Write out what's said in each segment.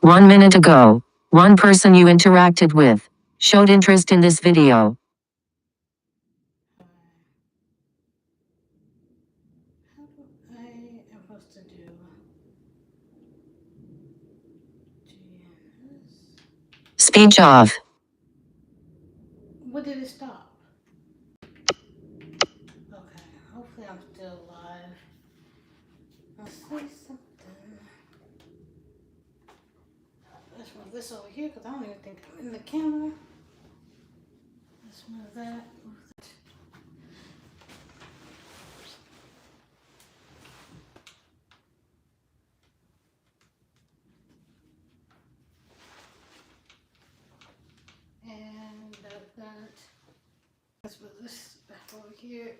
1 minute ago, one person you interacted with showed interest in this video. How do I am supposed to do GNS? Speech off. What did it stop? Okay, hopefully I'm still live. Let's see something. Let's move this over here because I don't even think I'm in the camera. Let's move that. And that. Let's move this back over here.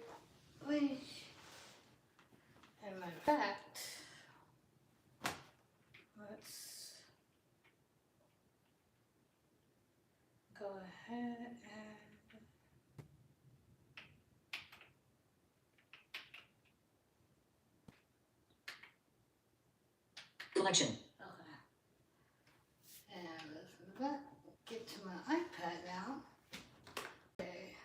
And matter of fact, let's go ahead and Collection. okay. And let's move that. Get to my iPad now. Okay.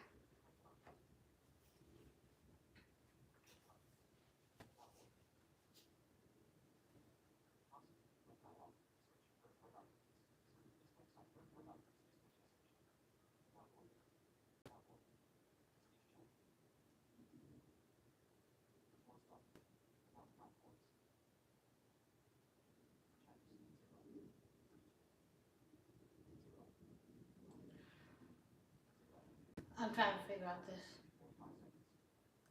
I'm trying to figure out this.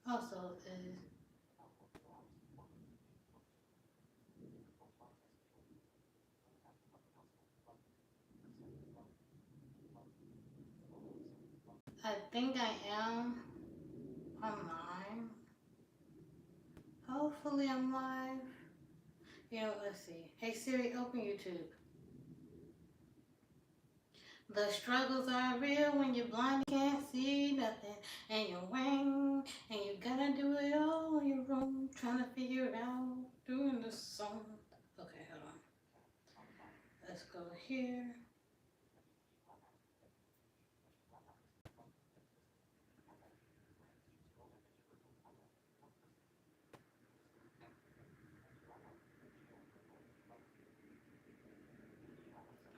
Also, I think I am online. Hopefully I'm live. Let's see. Hey Siri, open YouTube. The struggles are real when you're blind, you can't see nothing, and you're wang, and you gotta do it all on your own, trying to figure it out, doing the song. Okay, hold on. Let's go here.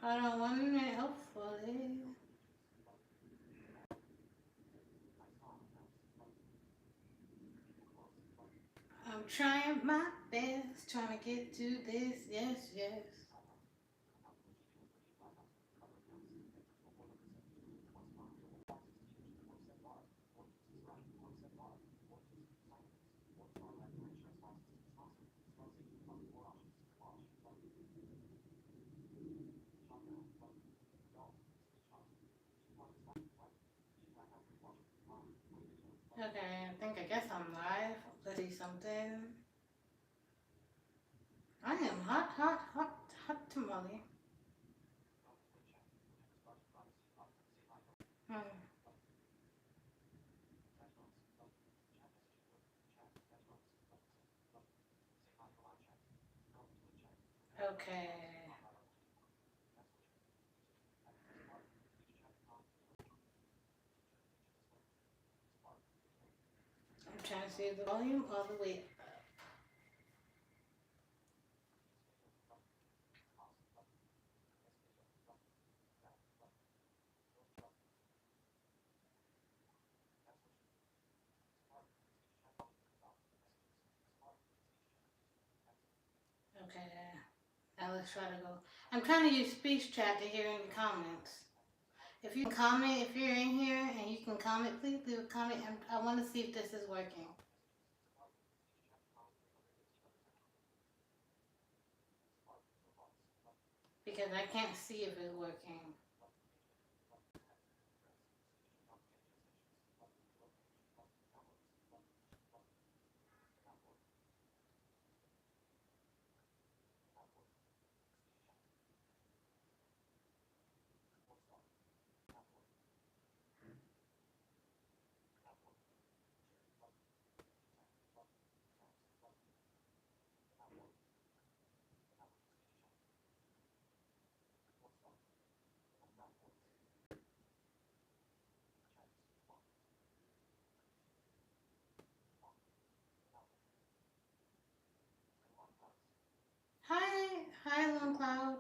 Hold on 1 minute, hopefully. I'm trying my best, trying to get to this, yes, yes. Okay, I guess I'm live. Let's see something. I am hot, hot, hot, hot tamale. Hmm. Okay. I'm trying to see the volume all the way. Okay. Now let's try to go. I'm trying to use speech chat to hear any comments. If you can comment, if you're in here and you can comment, please leave a comment. I want to see if this is working. Because I can't see if it's working. Hi, Long Cloud.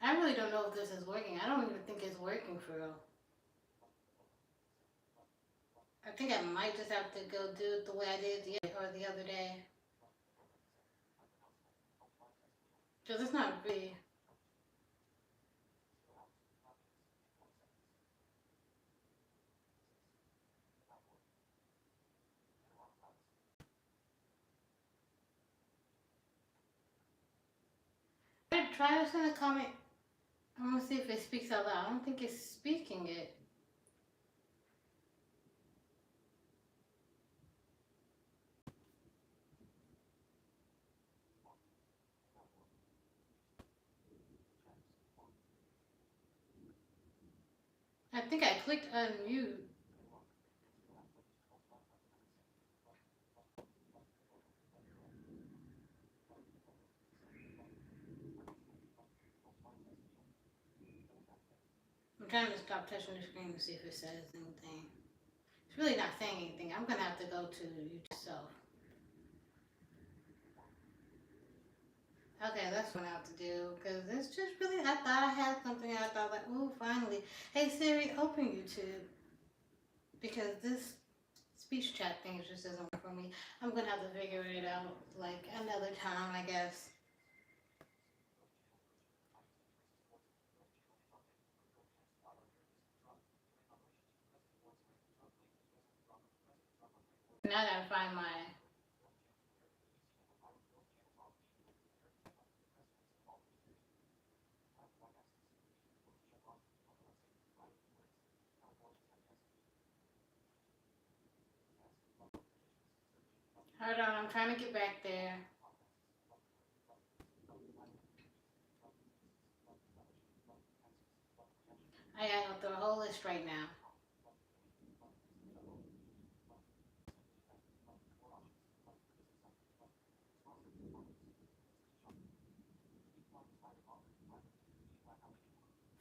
I really don't know if this is working. I don't even think it's working for real. I think I might just have to go do it the way I did the other day. Because it's not really. Try to send a comment. I'm gonna see if it speaks out loud. I don't think it's speaking it. I think I clicked unmute. I'm trying to stop touching the screen to see if it says anything. It's really not saying anything. I'm gonna have to go to YouTube itself. Okay, that's what I have to do because it's just really. I thought I had something. And I thought like, ooh, finally. Hey Siri, open YouTube because this speech chat thing just doesn't work for me. I'm gonna have to figure it out like another time, I guess. Now I gotta find my. Hold on, I'm trying to get back there. I gotta go through a whole list right now.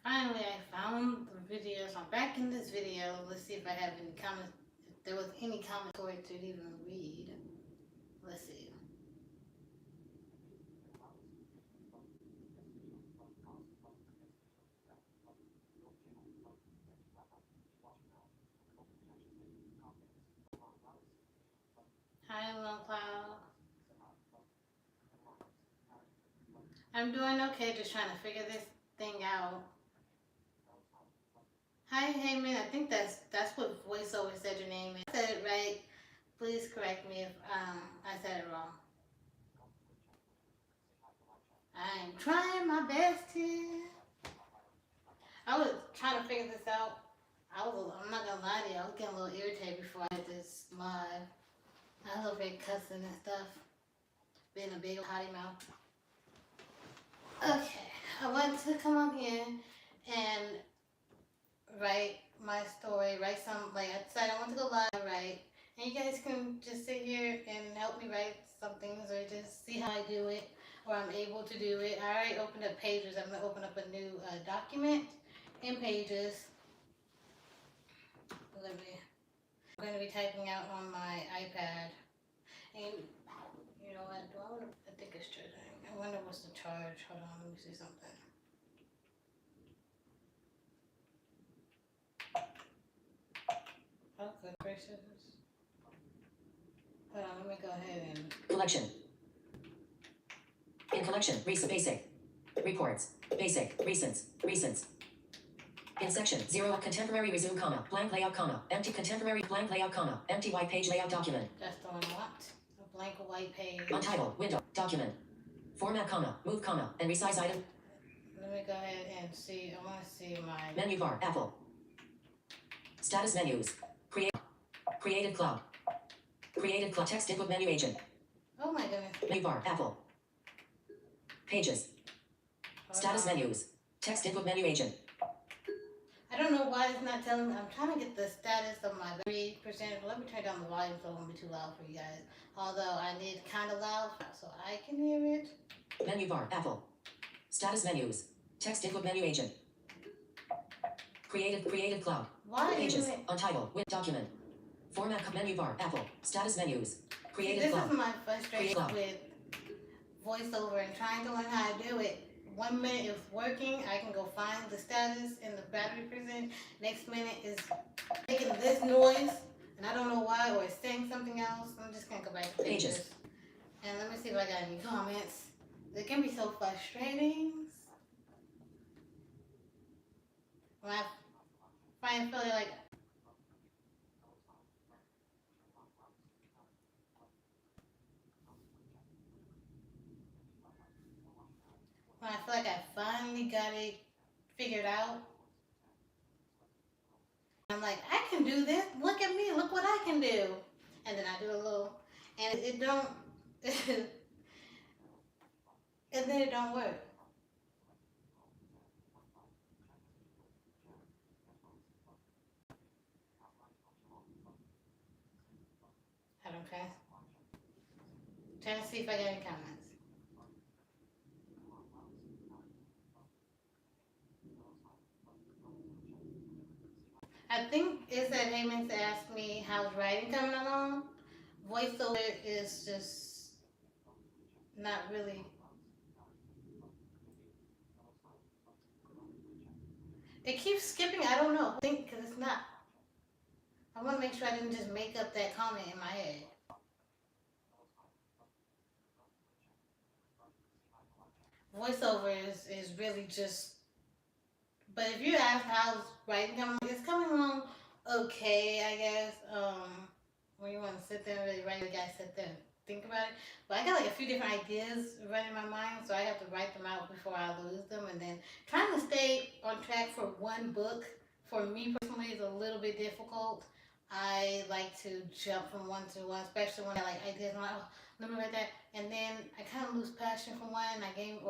Finally, I found the video, so I'm back in this video. Let's see if I have any comments. If there was any comment for it to even read. Let's see. Hi, Lone Cloud. I'm doing okay, just trying to figure this thing out. Hi, Heyman. I think that's what voiceover said your name is. I said it right. Please correct me if I said it wrong. I'm trying my best here. I was trying to figure this out. I'm not gonna lie to you, I was getting a little irritated before I did this live. I was over here cussing and stuff. Being a big potty mouth. Okay, I wanted to come on here and write my story, write some, like I said, I want to go live, right? And you guys can just sit here and help me write some things or just see how I do it or I'm able to do it. I already opened up Pages. I'm going to open up a new document in Pages. I'm going to be typing out on my iPad. And you know what? I think it's charging. I wonder what's the charge. Hold on, let me see something. Oh, good gracious. Hold on, let me go ahead and. Collection. In collection, basic. Reports. Basic. Recents. In section 0, contemporary resume, comma, blank layout, comma, empty contemporary, blank layout, comma, empty white page layout document. That's the one I want. A blank white page. Untitled, window, document. Format, comma, move, comma, and resize item. Let me go ahead and see. I want to see my. Menu bar, Apple. Status menus. Created cloud. Created cloud text input menu agent. Oh my goodness. Menu bar, Apple. Pages. Status menus. Text input menu agent. I don't know why it's not telling me. I'm trying to get the status of my battery percentage. Let me turn down the volume so it won't be too loud for you guys. Although I need kind of loud so I can hear it. Menu bar, Apple. Status menus. Text input menu agent. Creative Cloud. Why Pages. isn't it? Untitled. With document. Format menu bar. Apple. Status menus. Creative This Cloud. is my frustration Cloud. with voiceover and trying to learn how to do it. 1 minute it's working, I can go find the status and the battery percent. Next minute is making this noise, and I don't know why, or it's saying something else. I'm just gonna go back to pages. And let me see if I got any comments. It can be so frustrating when I find feel like I finally got it figured out. I'm like, I can do this. Look at me. Look what I can do. And then I do a little, and it don't, and then it don't work. I don't care. Trying to see if I got any comments. I think it said Heyman to ask me how's writing coming along. Voiceover is just not really. It keeps skipping. I don't know. I think because it's not. I want to make sure I didn't just make up that comment in my head. Voiceover is really just. But if you ask how's writing coming, it's coming along okay, I guess. When you want to sit there and really write, you gotta sit there and think about it. But I got like a few different ideas running in my mind, so I have to write them out before I lose them. And then trying to stay on track for one book for me personally is a little bit difficult. I like to jump from one to one, especially when I like ideas. I'm like, oh, let me write that, and then I kind of lose passion for one. I gain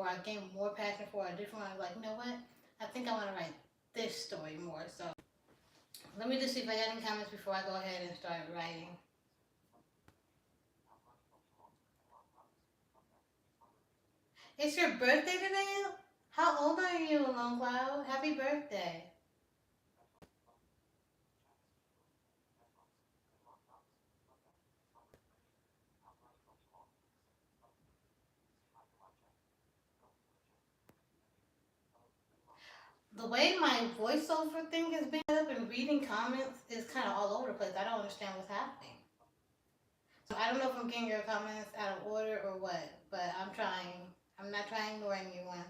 more passion for a different one. I'm like, you know what? I think I want to write this story more. So let me just see if I got any comments before I go ahead and start writing. It's your birthday today? How old are you, Long Cloud? Happy birthday. The way my voiceover thing has been up and reading comments is kind of all over the place. I don't understand what's happening. So I don't know if I'm getting your comments out of order or what, but I'm trying. I'm not trying to ignore anyone.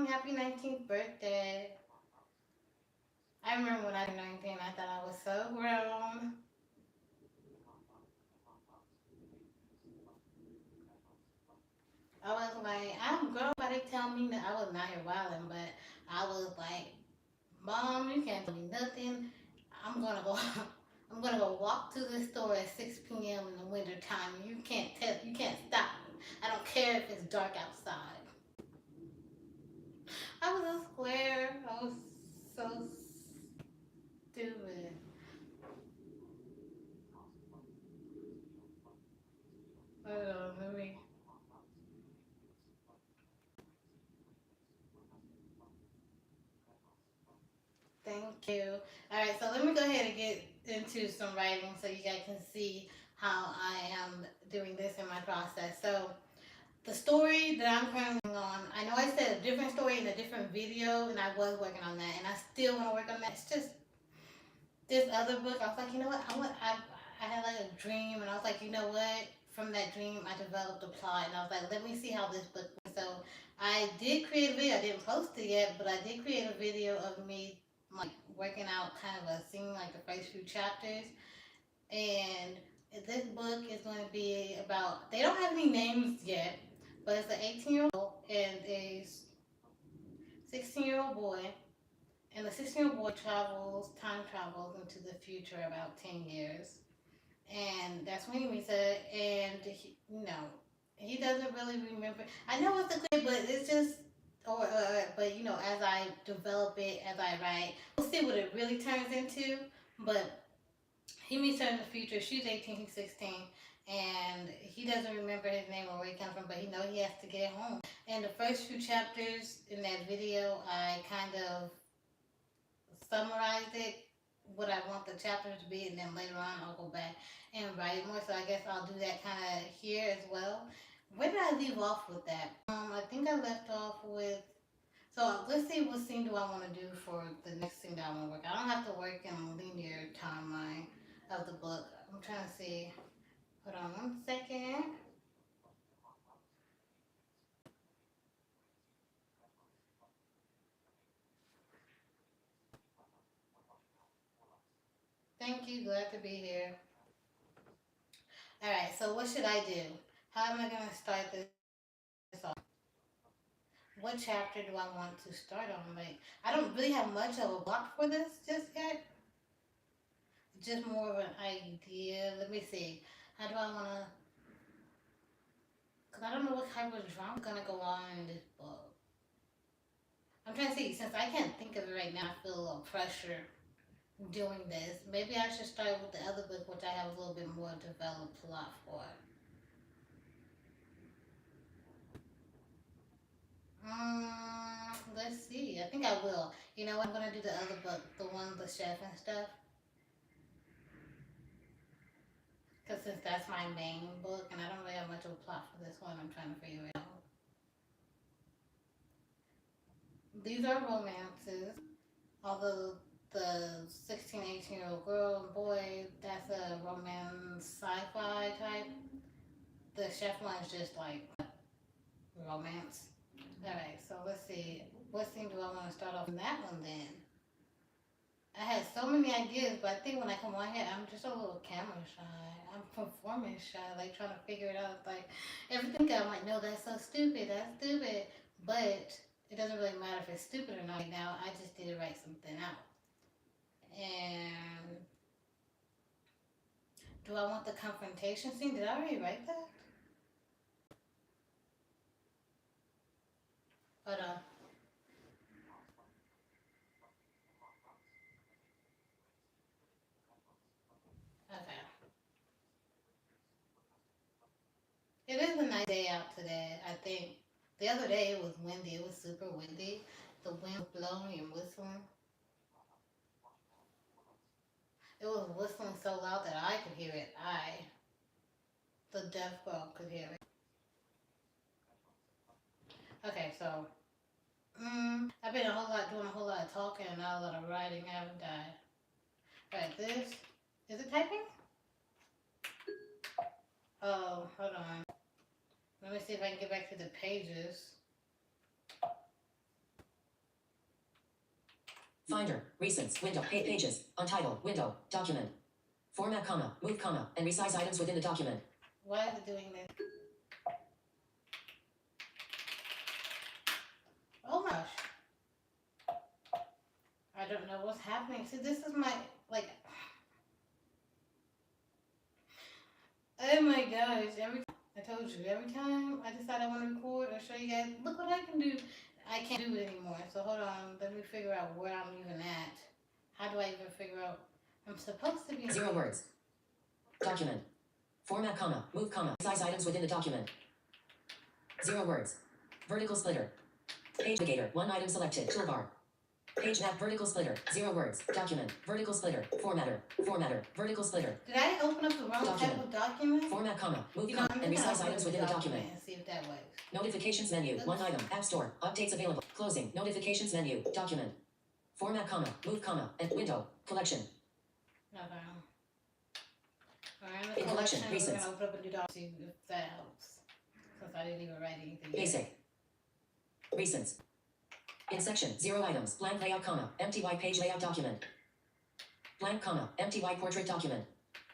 Happy 19th birthday. I remember when I was 19, I thought I was so grown. I was like, I'm grown, but they tell me that I was not here wilding, but I was like, Mom, you can't tell me nothing. I'm gonna go. I'm gonna go walk to the store at 6 p.m. in the winter time. You can't stop me. I don't care if it's dark outside. I was a square. I was so stupid. Hold on, let me. Thank you. All right, so let me go ahead and get into some writing so you guys can see how I am doing this in my process. So the story that I'm currently on, I know I said a different story in a different video, and I was working on that, and I still want to work on that. It's just this other book. I was like, you know what? I had like a dream, and I was like, you know what? From that dream, I developed a plot, and I was like, let me see how this book works. So I did create a video. I didn't post it yet, but I did create a video of me like working out kind of a scene, like the first few chapters. And this book is going to be about. They don't have any names yet, but it's an 18-year-old and a 16-year-old boy. And the 16-year-old boy time travels into the future about 10 years. And that's when he meets her, and he doesn't really remember. I know it's a clip, but it's just but you know, as I develop it, as I write, we'll see what it really turns into. But he meets her in the future. She's 18, he's 16, and he doesn't remember his name or where he comes from, but he knows he has to get home. And the first few chapters in that video, I kind of summarized it, what I want the chapters to be, and then later on I'll go back and write more. So I guess I'll do that kind of here as well. Where did I leave off with that? I think I left off with. So let's see, what scene do I want to do for the next scene that I want to work. I don't have to work in a linear timeline of the book. I'm trying to see. Hold on 1 second. Thank you. Glad to be here. All right. So what should I do? How am I going to start this off? What chapter do I want to start on? Like, I don't really have much of a block for this just yet. Just more of an idea. Let me see. How do I want to? Because I don't know what type of drama is going to go on in this book. I'm trying to see. Since I can't think of it right now, I feel a little pressure doing this. Maybe I should start with the other book, which I have a little bit more developed plot for. Let's see. I think I will. You know what? I'm gonna do the other book, the one with the chef and stuff. Because since that's my main book, and I don't really have much of a plot for this one, I'm trying to figure it out. These are romances. Although the 16, 18-year-old girl and boy, that's a romance sci-fi type. The chef one's just like romance. Alright, so let's see. What scene do I want to start off in that one then? I had so many ideas, but I think when I come on here, I'm just a little camera shy. I'm performance shy, like trying to figure it out. Like everything I'm like, no, that's so stupid, that's stupid. But it doesn't really matter if it's stupid or not right now. I just need to write something out. And do I want the confrontation scene? Did I already write that? Hold on. Okay. It is a nice day out today. I think the other day it was windy. It was super windy. The wind was blowing and whistling. It was whistling so loud that I could hear it. The deaf girl, could hear it. Okay, so I've been doing a whole lot of talking and not a lot of writing, haven't I? Right, this is it typing? Oh, hold on. Let me see if I can get back to the pages. Finder, recents, window, pages, untitled, window, document. Format comma, move comma, and resize items within the document. Why is it doing this? Oh my gosh. I don't know what's happening. See, this is my, like, oh my gosh. I told you, every time I decide I want to record or show you guys, look what I can do. I can't do it anymore. So hold on, let me figure out where I'm even at. How do I even figure out? I'm supposed to be 0 words. Document. Format comma, move comma, size items within the document. 0 words. Vertical splitter. Page navigator, 1 item selected, toolbar. Page nav, vertical splitter, 0 words, document, vertical splitter, formatter, vertical splitter. Did I open up the wrong type of document? Format comma, move comma, and resize items within the document. And see if that works. Notifications menu, 1 item, App Store, updates available, closing, notifications menu, document. Format comma, move comma, and window, collection. Okay. Alright, In collection, we're recents. gonna open up a new document, see if that helps. Since I didn't even write anything yet. Basic. Recents. In section, 0 items, blank layout comma, empty white page layout document. Blank comma, empty white portrait document.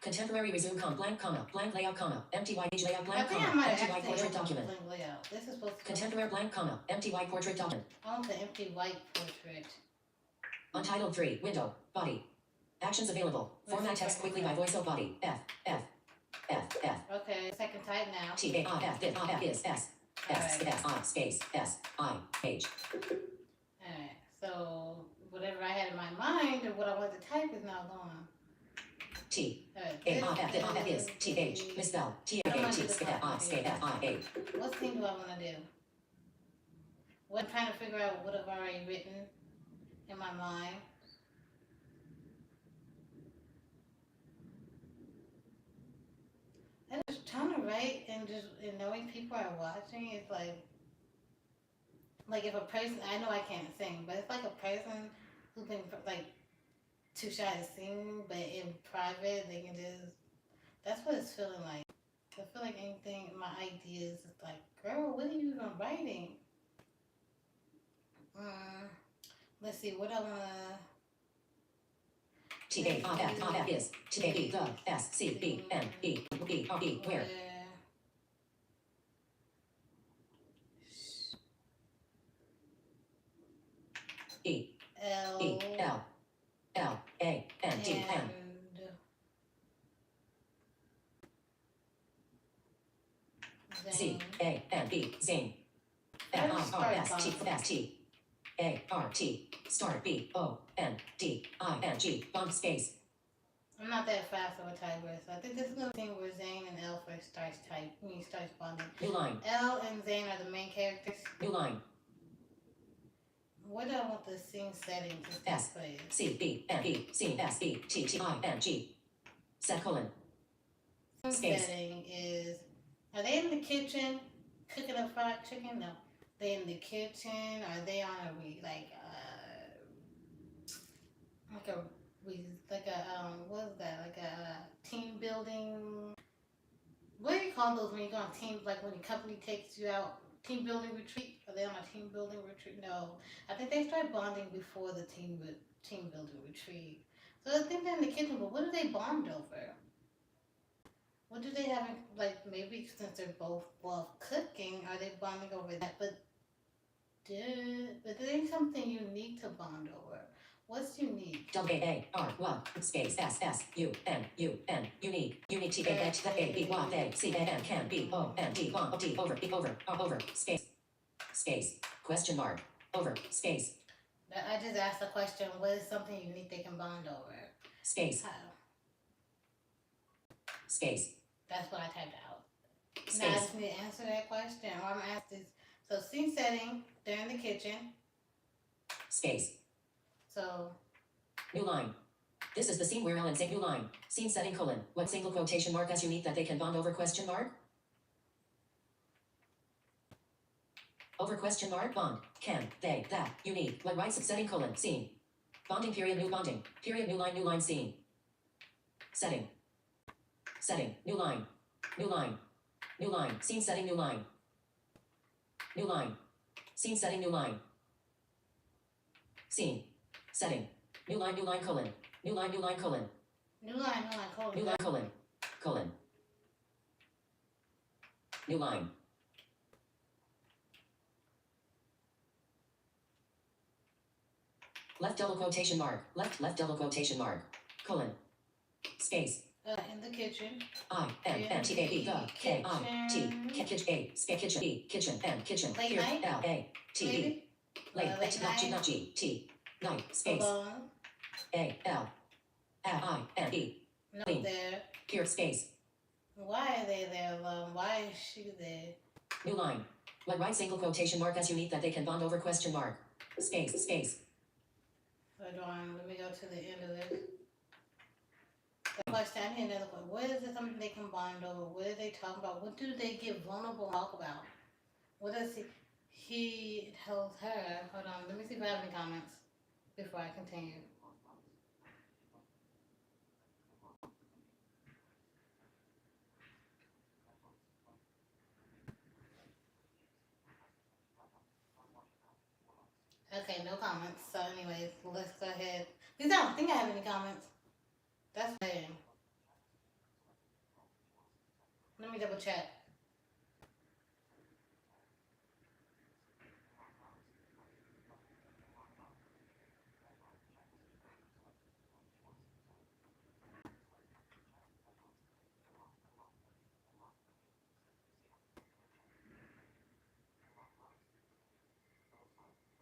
Contemporary resume comma, blank layout comma, empty white page layout, blank comma, empty white portrait document. Blank layout. This is supposed to Contemporary blank comma, empty white portrait document. I want the empty white portrait. Untitled 3, window, body. Actions available. Format text quickly by voice of body. F. Okay, second type now. T A R F is S. S Alright. S I space S I H. Alright. So whatever I had in my mind or what I wanted to type is now gone. T Alright. A I F is T H misspell T A T space F I space F I A. What thing do I want to do? What I'm trying to figure out what I've already written in my mind. And just trying to write and knowing people are watching, it's like if a person, I know I can't sing, but it's like a person who's been like too shy to sing, but in private they can just, that's what it's feeling like. I feel like anything, my ideas is like, girl, what are you even writing? Let's see, what I wanna. T A I F is T A B the S C B N E B R E where E L E L L A N D N Z A N B Zing F I R S T S T A R T start B O N D I N G bond space. I'm not that fast of a typer, so I think this is the thing where Zane and L first starts bonding. New line. L and Zane are the main characters. New line. What do I want the scene setting to take place? C B N E C S E T T I N G. Semicolon. Scene setting is, are they in the kitchen cooking a fried chicken? No. They in the kitchen? Are they on a what is that? Like a team building. What do you call those when you go on team, like when your company takes you out? Team building retreat? Are they on a team building retreat? No. I think they start bonding before the team building retreat. So I think they're in the kitchen, but what do they bond over? What do they have, like, maybe since they're both love cooking, are they bonding over that? But there's something unique to bond over. What's unique? W-A-R-1 space S-S-U-N unique T-A-H-A-B-Y-A-C-A-N can be O-N-D one D over space question mark over space. I just asked the question, what is something unique they can bond over? Space. Space. That's what I typed out. Space. Now I just need to answer that question. Or I'm gonna ask this. So scene setting, they're in the kitchen. Space. So. New line. This is the scene where Ellen say new line. Scene setting colon. What single quotation mark as unique that they can bond over question mark? Over question mark bond. Can, they, that, unique. What writes setting colon. Scene. Bonding period new bonding. Period new line scene. Setting. Setting. New line. New line. New line. Scene setting new line. New line. Scene setting new line. Scene. Setting. New line colon. New line colon. New line colon. New line colon. New line. Left double quotation mark. Left double quotation mark. Colon. Space. In the kitchen. I-N-T-A-B the K-I-T kitchen E kitchen and kitchen Late here night? L-A-T-E late not G night space Alone. A-L-I-N-E No, Clean. there. Pure space. Why are they there alone? Why is she there? New line. What right single quotation mark as unique that they can bond over question mark. Space. Hold on, let me go to the end of this. The question, I need another one. What is it something they can bond over? What are they talking about? What do they get vulnerable talk about? What does he tells her? Hold on, let me see if I have any comments before I continue. Okay, no comments. So anyways, let's go ahead. Because I don't think I have any comments. That's bad. Let me double check.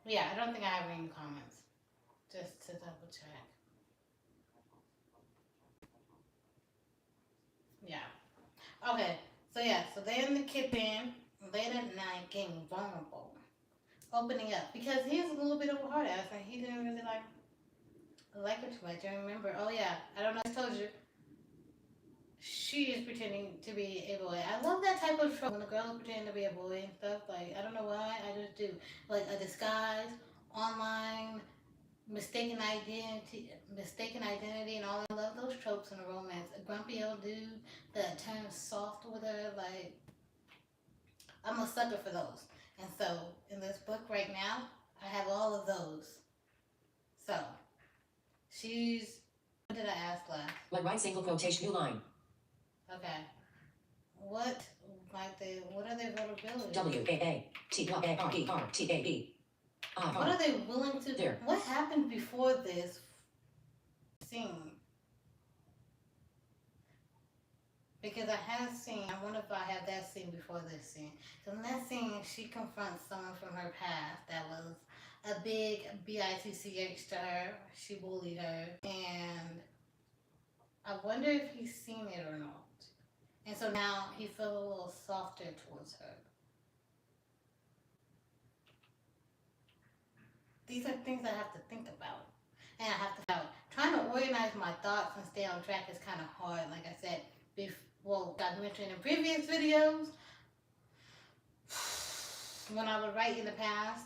Yeah, I don't think I have any comments. Just to double check. Yeah. Okay. So they're in the kitchen late at night getting vulnerable. Opening up. Because he's a little bit of a hard ass and he didn't really like her too much. I remember, oh yeah, I don't know if I told you, she is pretending to be a boy. I love that type of trope when a girl is pretending to be a boy and stuff. Like, I don't know why, I just do. Like a disguise, online, mistaken identity, and all. I love those tropes in a romance. A grumpy old dude that turns soft with her. Like, I'm a sucker for those. And so, in this book right now, I have all of those. So, she's. What did I ask last? Like right single quotation, new line. Okay. What what are their vulnerabilities? WAATRERTAB. What are they willing to do? There. What happened before this scene? Because I have seen, I wonder if I have that scene before this scene. So in that scene, she confronts someone from her past that was a big bitch to her. She bullied her. And I wonder if he's seen it or not. And so now he feels a little softer towards her. These are things I have to think about. And I have to trying to organize my thoughts and stay on track is kind of hard. Like I said, I mentioned in previous videos, when I would write in the past,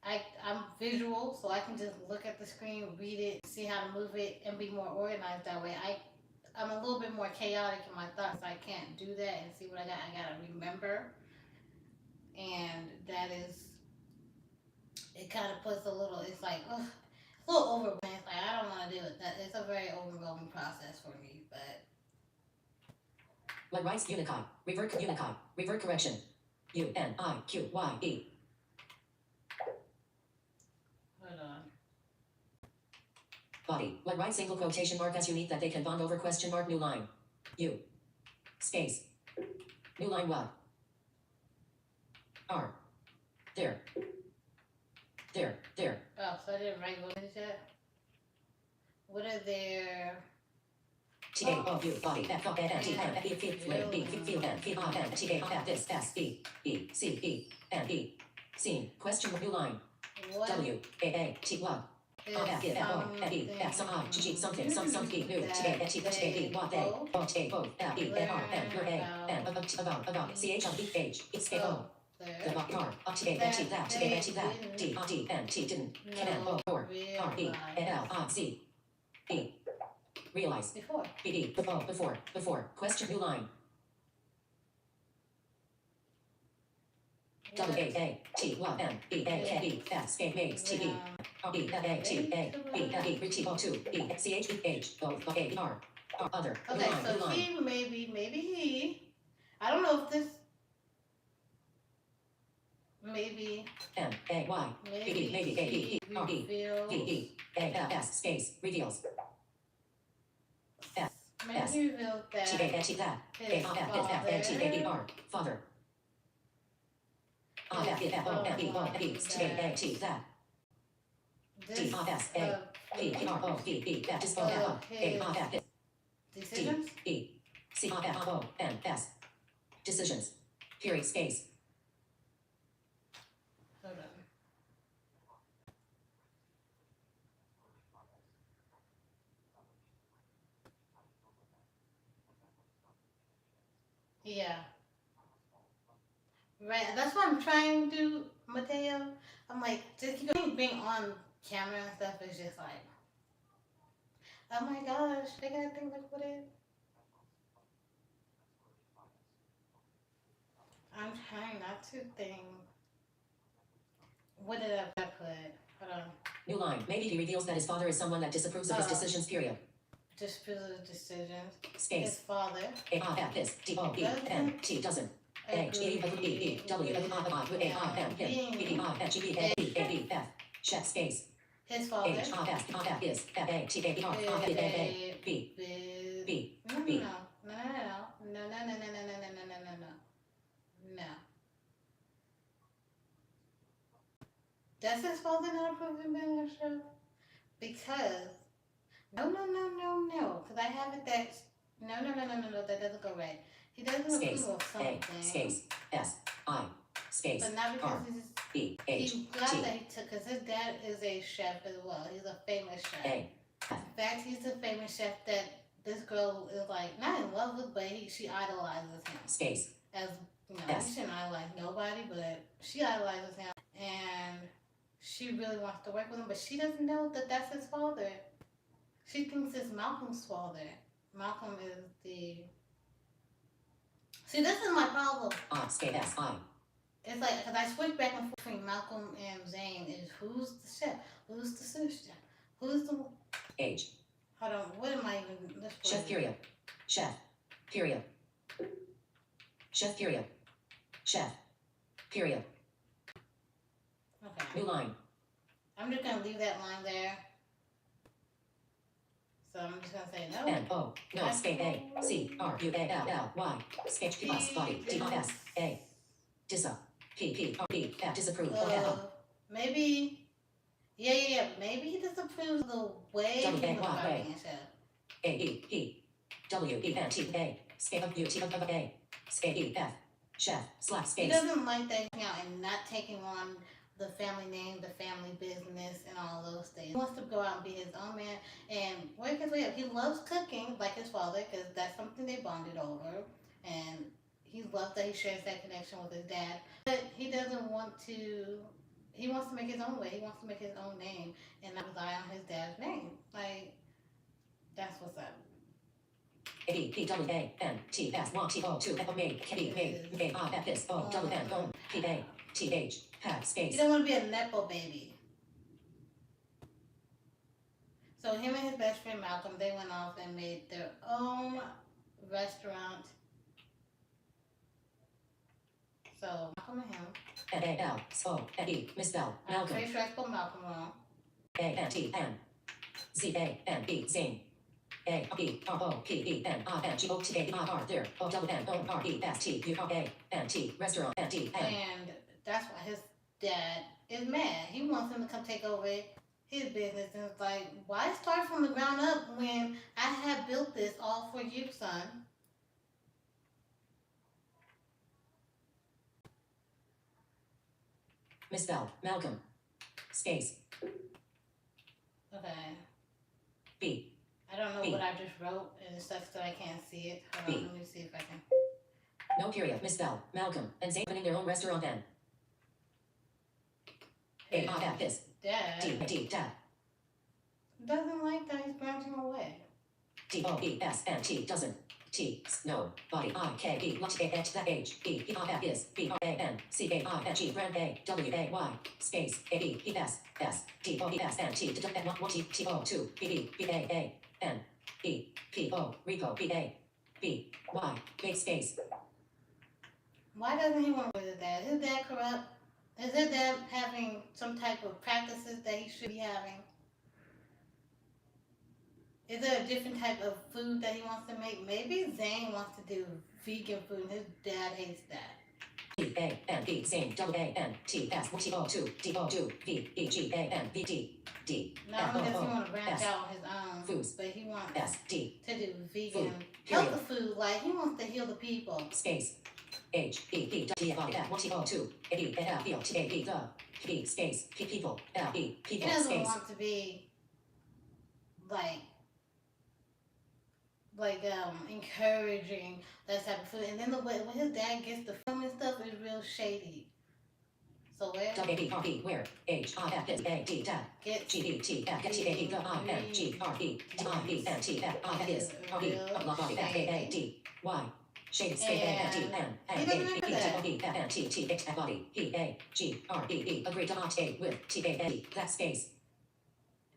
I'm visual, so I can just look at the screen, read it, see how to move it, and be more organized that way. I'm a little bit more chaotic in my thoughts, so I can't do that and see what I gotta remember. And that is, it kind of puts a little, it's like, ugh, it's a little overwhelming. It's like, I don't want to do it. It's a very overwhelming process for me, but. Like rights Unicode. Revert correction. UNIQYE. Hold on. Body. Like right single quotation mark as unique that they can bond over question mark new line. U. Space. New line what? R. There. There. Oh, so I didn't write what is that? What are their T A O U body F O N T N E F B feel N P I N T A F this S B E C E N E scene question new line W A A T log F F O N E F some I G something some P new T A T H A B what they O T A O F E A R N your A N about C H O B H it's A O the car T A T that T A T that D D N T didn't can O or R E L I C E realize before. Before question new line W A A T Y N E A K E S A makes T E R E F A T A B F E T O 2 E C H E H O A R other Okay, so he maybe he. I don't know if this. Maybe M A Y maybe A E R E D E A F S space reveals F S maybe revealed that T A T that A F F A T A E R father I F F O F E O F E T A T that D I S A P R O V E F just O F O A I F decisions. D E C I F O N S decisions period space. Hold on. Yeah. Right. That's what I'm trying to do, Mateo. I'm like, just keep being on camera and stuff is just like, oh my gosh, I gotta think like what it. I'm trying not to think. What did I put? Hold on. New line. Maybe he reveals that his father is someone that disapproves of his decisions, period. Disapproves of decisions. Space. His father. A I F this D O E N T doesn't. H E E E W N I I A I N him B D I F G B A B A B F check space. His father. H I F I F is F A T A E R I F A A B B B. No. Does his father not approve of being on the show? Because no. Because I have it that no. That doesn't go right. He doesn't Space. approve of A. something. Space. S. I. Space. But not because R. he's B. H. he glad T. that he took because his dad is a chef as well. He's a famous chef. A. In fact, he's a famous chef that this girl is like not in love with, but she idolizes him. Space. As you know, Yes. he shouldn't idolize nobody, but she idolizes him, and she really wants to work with him, but she doesn't know that that's his father. She thinks it's Malcolm's father. Malcolm is the. See, this is my problem. Space. S. I. It's like, because I switch back and forth between Malcolm and Zane. Is who's the chef? Who's the sous chef? Who's the. Age. Hold on, what am I even. Chef period. Chef. Period. Chef period. Chef. Period. Okay. New line. I'm just going to leave that line there. So I'm just going to say no. N. O. No. Space. A. C. R. U. A. L. L. Y. Space. Plus. Body. D. S. A. Disa. P. R. B. F. Disapprove. Maybe. Yeah. Maybe he disapproves of the way he was being a chef. A. E. He. W. E. N. T. A. Space. U. T. A. Space. E. F. Chef. Slash. Space. He doesn't like that out and not taking on the family name, the family business, and all those things. He wants to go out and be his own man and work his way up. He loves cooking like his father because that's something they bonded over. And he loves that he shares that connection with his dad. But he doesn't want to, he wants to make his own way. He wants to make his own name and not rely on his dad's name. Like, that's what's up. A. P. W. A. N. T. S. 1. T. O. 2. F. O. Made. K. Made. A. R. F. S. O. W. N. O. P. A. T. H. Have space. He don't want to be a nepo baby. So him and his best friend Malcolm, they went off and made their own restaurant. So Malcolm and him. A. L. O. N. E. Misspell. I'm Malcolm. pretty sure I spelled Malcolm wrong. A. N. T. N. Z. A. N. E. Zane. A. B. R. O. P. E. N. R. N. G. O. T. A. R. R. There. O. W. N. O. R. E. S. T. U. R. A. N. T. Restaurant. N. T. N. And that's why his dad is mad. He wants him to come take over his business. And it's like, why start from the ground up when I have built this all for you, son? Misspell. Malcolm. Space. Okay. B. I don't know B. what I just wrote, and it sucks that I can't see it. Hold B. on, let me see if I can. No period. Misspell. Malcolm and Zane opening their own restaurant then. A. R. F. This. Dad D. D. Dad. doesn't like that he's branching away. D. O. E. S. N. T. Doesn't. T. No. Body. I. K. E. Lunch. A. H. That. H. E. P. R. F. Is. B. R. A. N. C. A. I. N. G. Brand. A. W. A. Y. Space. A. E. E. S. S. D. O. E. S. N. T. D. N. 1. T. T. O. 2. B. E. B. A. A. N. E. P. O. Rico. B. A. B. Y. Big space. Why doesn't he want to work with his dad? Is his dad corrupt? Is his dad having some type of practices that he should be having? Is there a different type of food that he wants to make? Maybe Zane wants to do vegan food and his dad hates that. E. A. N. E. Zane. W. A. N. T. S. T. O. 2. D. O. 2. V. E. G. A. N. V. D. D. Not only does he want to branch S. out on his own, Foods. but he wants S. D. to do vegan, Food. healthy food. Like, he wants to heal the people. Space. H. E. P. T. F. F. T. O. 2. A. E. F. F. T. A. B. The. P. Space. P. People. L. E. He People. doesn't Space. want to be like encouraging that type of food. And then the way when his dad gets the film and stuff is real shady. So where W. B. R. B. Where? H. I. F. A. D. Dad. get G. E. T. F. T. A. B. G. I. N. G. R. E. T. I. B. N. T. F. I. F. Is. R. E. Blah. Blah. F. A. A. D. Y. Shaded space. A. N. D. N. N. A. B. T. O. B. F. N. T. T. H. F. Body. E. A. G. R. E. E. Agree to not A. With. T. A. D. That space.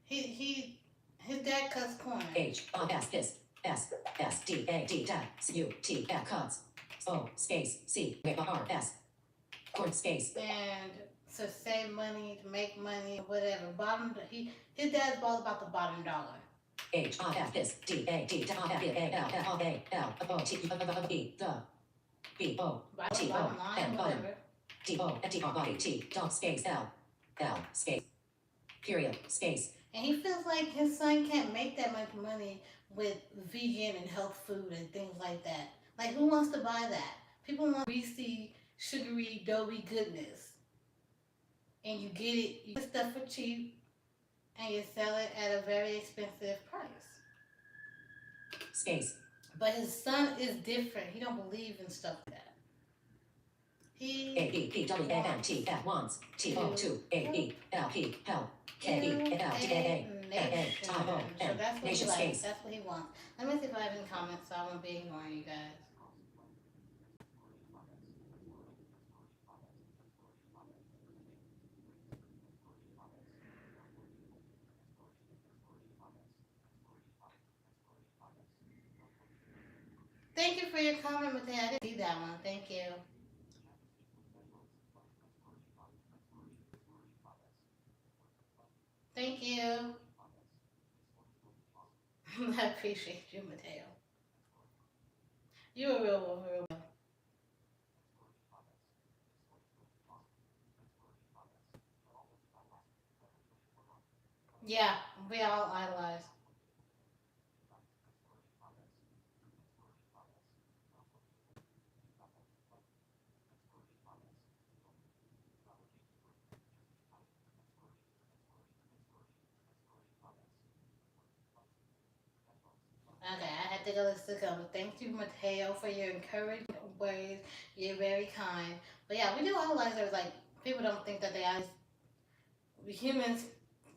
his dad cuts corn. H. I. S. This. S. S. D. A. D. Dad. U. T. F. Cuts. O. Space. C. R. S. Corn space. And to save money, to make money, whatever. His dad's all about the bottom dollar. H. I. F. This. D. A. D. F. A. L. F. A. L. O. T. E. The. B. O. T. O. Bottom line, N. Bottom. whatever. D. O. N. T. R. Body. T. Dog space. L. L space. Period. Space. And he feels like his son can't make that much money with vegan and health food and things like that. Like, who wants to buy that? People want greasy, sugary, doughy goodness. And you get it, you get stuff for cheap, and you sell it at a very expensive price. Space. But his son is different. He don't believe in stuff like that. He A B P W A N T F wants T O 2 A B L P L K E L D A A So N that's what he Nation likes. space. That's what he wants. Let me see if I have any comments, so I won't be ignoring you guys. Thank you for your comment, Mateo. I didn't see that one. Thank you. Thank you. I appreciate you, Mateo. You're a real one, real one. Yeah, we all idolize. Okay, I had to go listen to come. Thank you, Mateo, for your encouraging words. You're very kind. But yeah, we do idolize her. Like, people don't think that they idolize humans.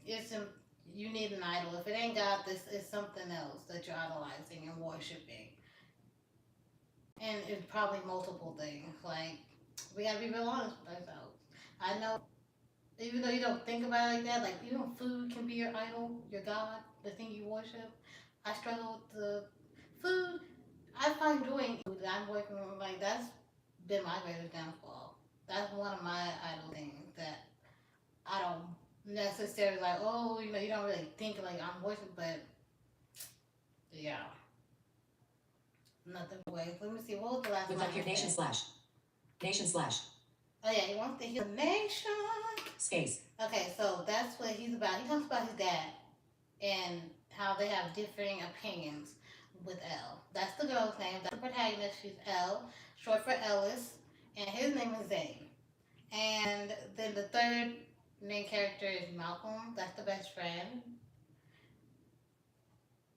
It's a, you need an idol. If it ain't God, this is something else that you're idolizing and worshiping. And it's probably multiple things. Like, we gotta be real honest with ourselves. I know, even though you don't think about it like that, like, you know, food can be your idol, your God, the thing you worship. I struggle with the food. I find doing food. I'm working on, like, that's been my greatest downfall. That's one of my idol things that I don't necessarily like. Oh, you know, you don't really think like I'm worshiping, but yeah, nothing way. Let me see. What was the last With one like your I nation said? slash. Nation slash. Oh yeah, he wants to heal the nation. Space. Okay, so that's what he's about. He talks about his dad and how they have differing opinions with Elle. That's the girl's name. That's the protagonist. She's Elle, short for Ellis, and his name is Zane. And then the third main character is Malcolm. That's the best friend.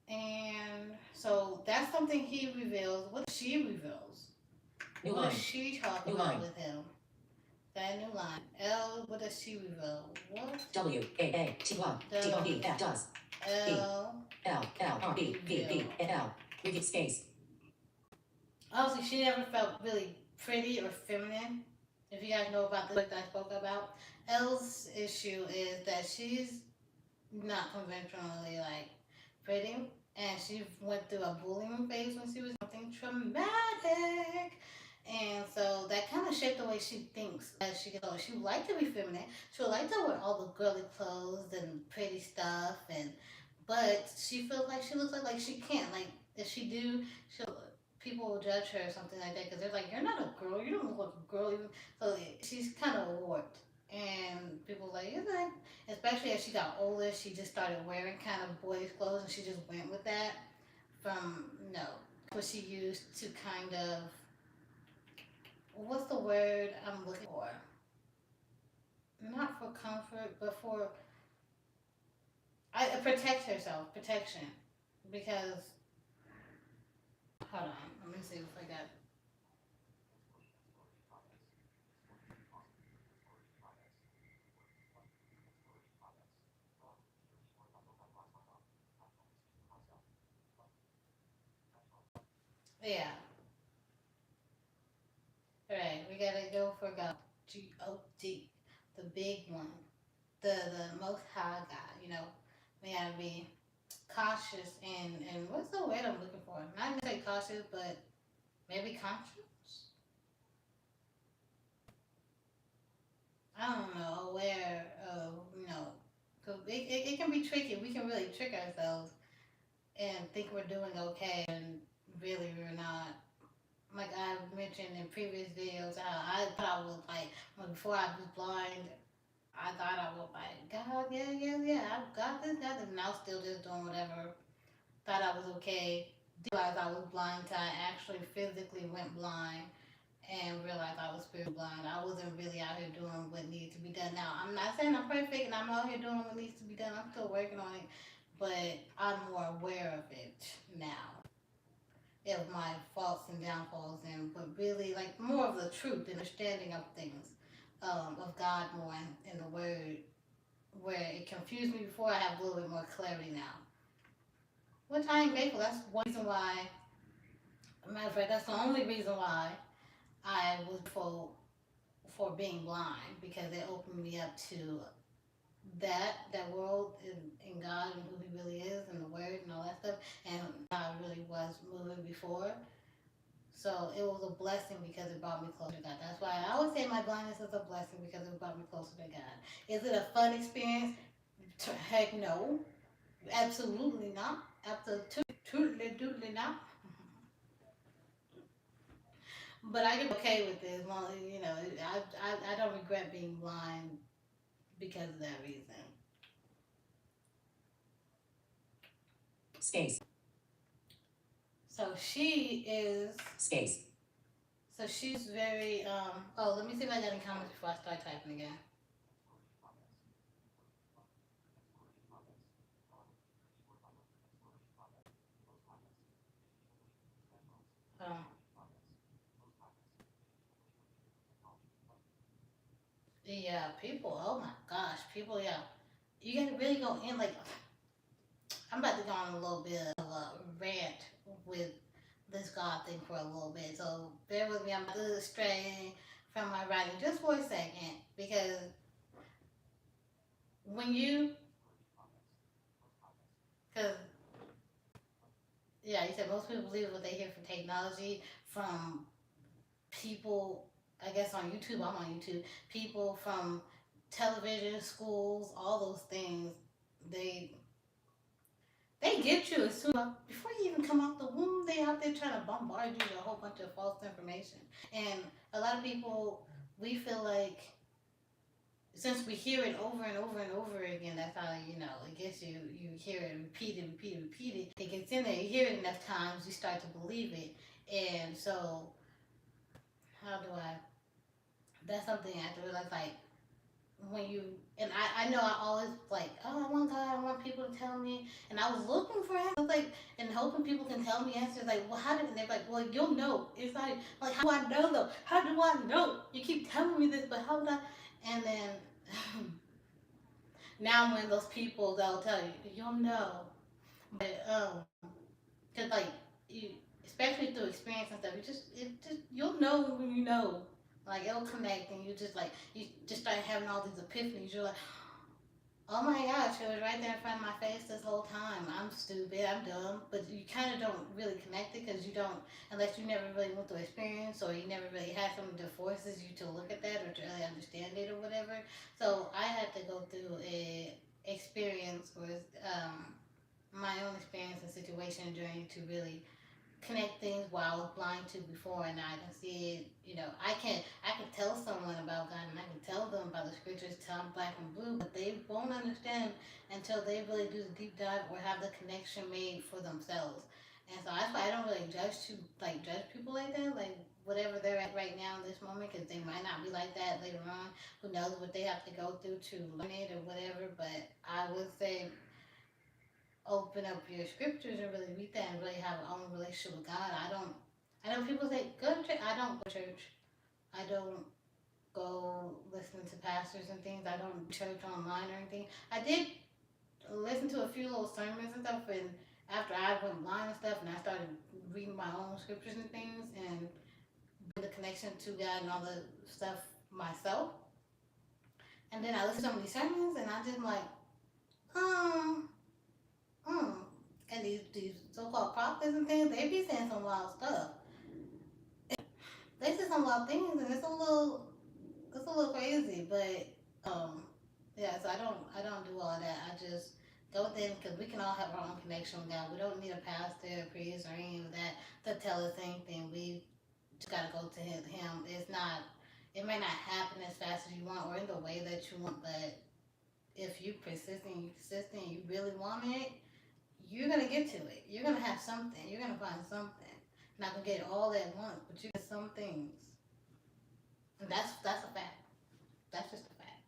And so that's something he reveals. What she reveals? New What line. does she talk New about line. with him? That new line. L, what does she reveal? What? W A A T Y T O B F does. L. L L R B B B L. Repeat space. Obviously, she never felt really pretty or feminine. If you guys know about the book that I spoke about, Elle's issue is that she's not conventionally like pretty, and she went through a bullying phase when she was something traumatic, and so that kind of shaped the way she thinks as she gets older. She would like to be feminine. She would like to wear all the girly clothes and pretty stuff, and but she feels like she looks like she can't. Like if she do, she'll people will judge her or something like that because they're like, you're not a girl. You don't look like a girl. Even so, she's kind of warped. And people like, you're like, especially as she got older, she just started wearing kind of boys' clothes, and she just went with that. From no, what she used to kind of, what's the word I'm looking for? Not for comfort, but for protect herself, protection, because hold on, let me see if I got. Yeah, all right, we gotta go for God. G-O-D, the big one, the most high God. You know, we gotta be cautious and what's the word I'm looking for? Not necessarily cautious, but maybe conscious. I don't know, aware of because it can be tricky. We can really trick ourselves and think we're doing okay, and really we're not. Like I've mentioned in previous videos, how I thought I was like, well, before I was blind, I thought I was like, God, yeah, I got this, and I was still just doing whatever. Thought I was okay. Realized I was blind till I actually physically went blind and realized I was spiritually blind. I wasn't really out here doing what needed to be done. Now, I'm not saying I'm perfect and I'm out here doing what needs to be done. I'm still working on it, but I'm more aware of it now. Of my faults and downfalls, and but really like more of the truth and understanding of things, of God more in the Word, where it confused me before. I have a little bit more clarity now, which I am grateful. That's one reason why. Matter of fact, that's the only reason why I was for being blind, because it opened me up to that world in God and who He really is and the Word and all that stuff, and God really was moving before. So it was a blessing because it brought me closer to God. That's why I always say my blindness is a blessing because it brought me closer to God. Is it a fun experience? Heck no, absolutely not. Absolutely not. But I get okay with it as long as, I don't regret being blind because of that reason. Space. So she is. Space. So she's very. Oh, let me see if I got any comments before I start typing again. Um, yeah, people. Oh my gosh, people. Yeah, you gotta really go in. Like, I'm about to go on a little bit of a rant with this God thing for a little bit. So bear with me. I'm about to stray from my writing just for a second, because when you, because yeah, you said most people believe what they hear from technology, from people, I guess on YouTube, I'm on YouTube, people from television, schools, all those things, they they get you as soon as, before you even come out the womb, they out there trying to bombard you with a whole bunch of false information. And a lot of people, we feel like since we hear it over and over and over again, that's how it gets you. You hear it repeated. It gets in there. You hear it enough times, you start to believe it. And so, how do I? That's something I have to realize. Like when you and I know I always like, oh, I want God, I want people to tell me, and I was looking for answers, like, and hoping people can tell me answers. Like, well, how did? And they're like, well, you'll know. It's not like, how do I know though? How do I know? You keep telling me this, but how would I? And then now I'm one of those people that'll tell you, you'll know. But cause like you, especially through experience and stuff, you'll know when you know. Like it'll connect, and you just start having all these epiphanies. You're like, oh my gosh, it was right there in front of my face this whole time. I'm stupid, I'm dumb, but you kind of don't really connect it because you don't, unless you never really went through experience or you never really had something that forces you to look at that or to really understand it or whatever. So I had to go through a experience with my own experience and situation journey to really connect things where I was blind to before, and I can see it. I can tell someone about God, and I can tell them about the scriptures, tell them black and blue, but they won't understand until they really do the deep dive or have the connection made for themselves. And so that's why I don't really judge people like that, like whatever they're at right now in this moment, because they might not be like that later on. Who knows what they have to go through to learn it or whatever. But I would say open up your scriptures and really read that and really have our own relationship with God. I know people say go to church. I don't go to church. I don't go listen to pastors and things. I don't church online or anything. I did listen to a few little sermons and stuff, and after I went blind and stuff, and I started reading my own scriptures and things, and the connection to God and all the stuff myself. And then I listened to some of these sermons, and I just like, um, mm. And these so-called prophets and things, they be saying some wild stuff. They say some wild things, and it's a little crazy. But yeah. So I don't do all that. I just go with it because we can all have our own connection with God. We don't need a pastor, a priest, or any of that to tell us anything. We just gotta go to him. It's not. It may not happen as fast as you want or in the way that you want, but if you consistent, you really want it, you're gonna get to it. You're gonna have something. You're gonna find something. Not gonna get it all at once, but you get some things, and that's a fact. That's just a fact.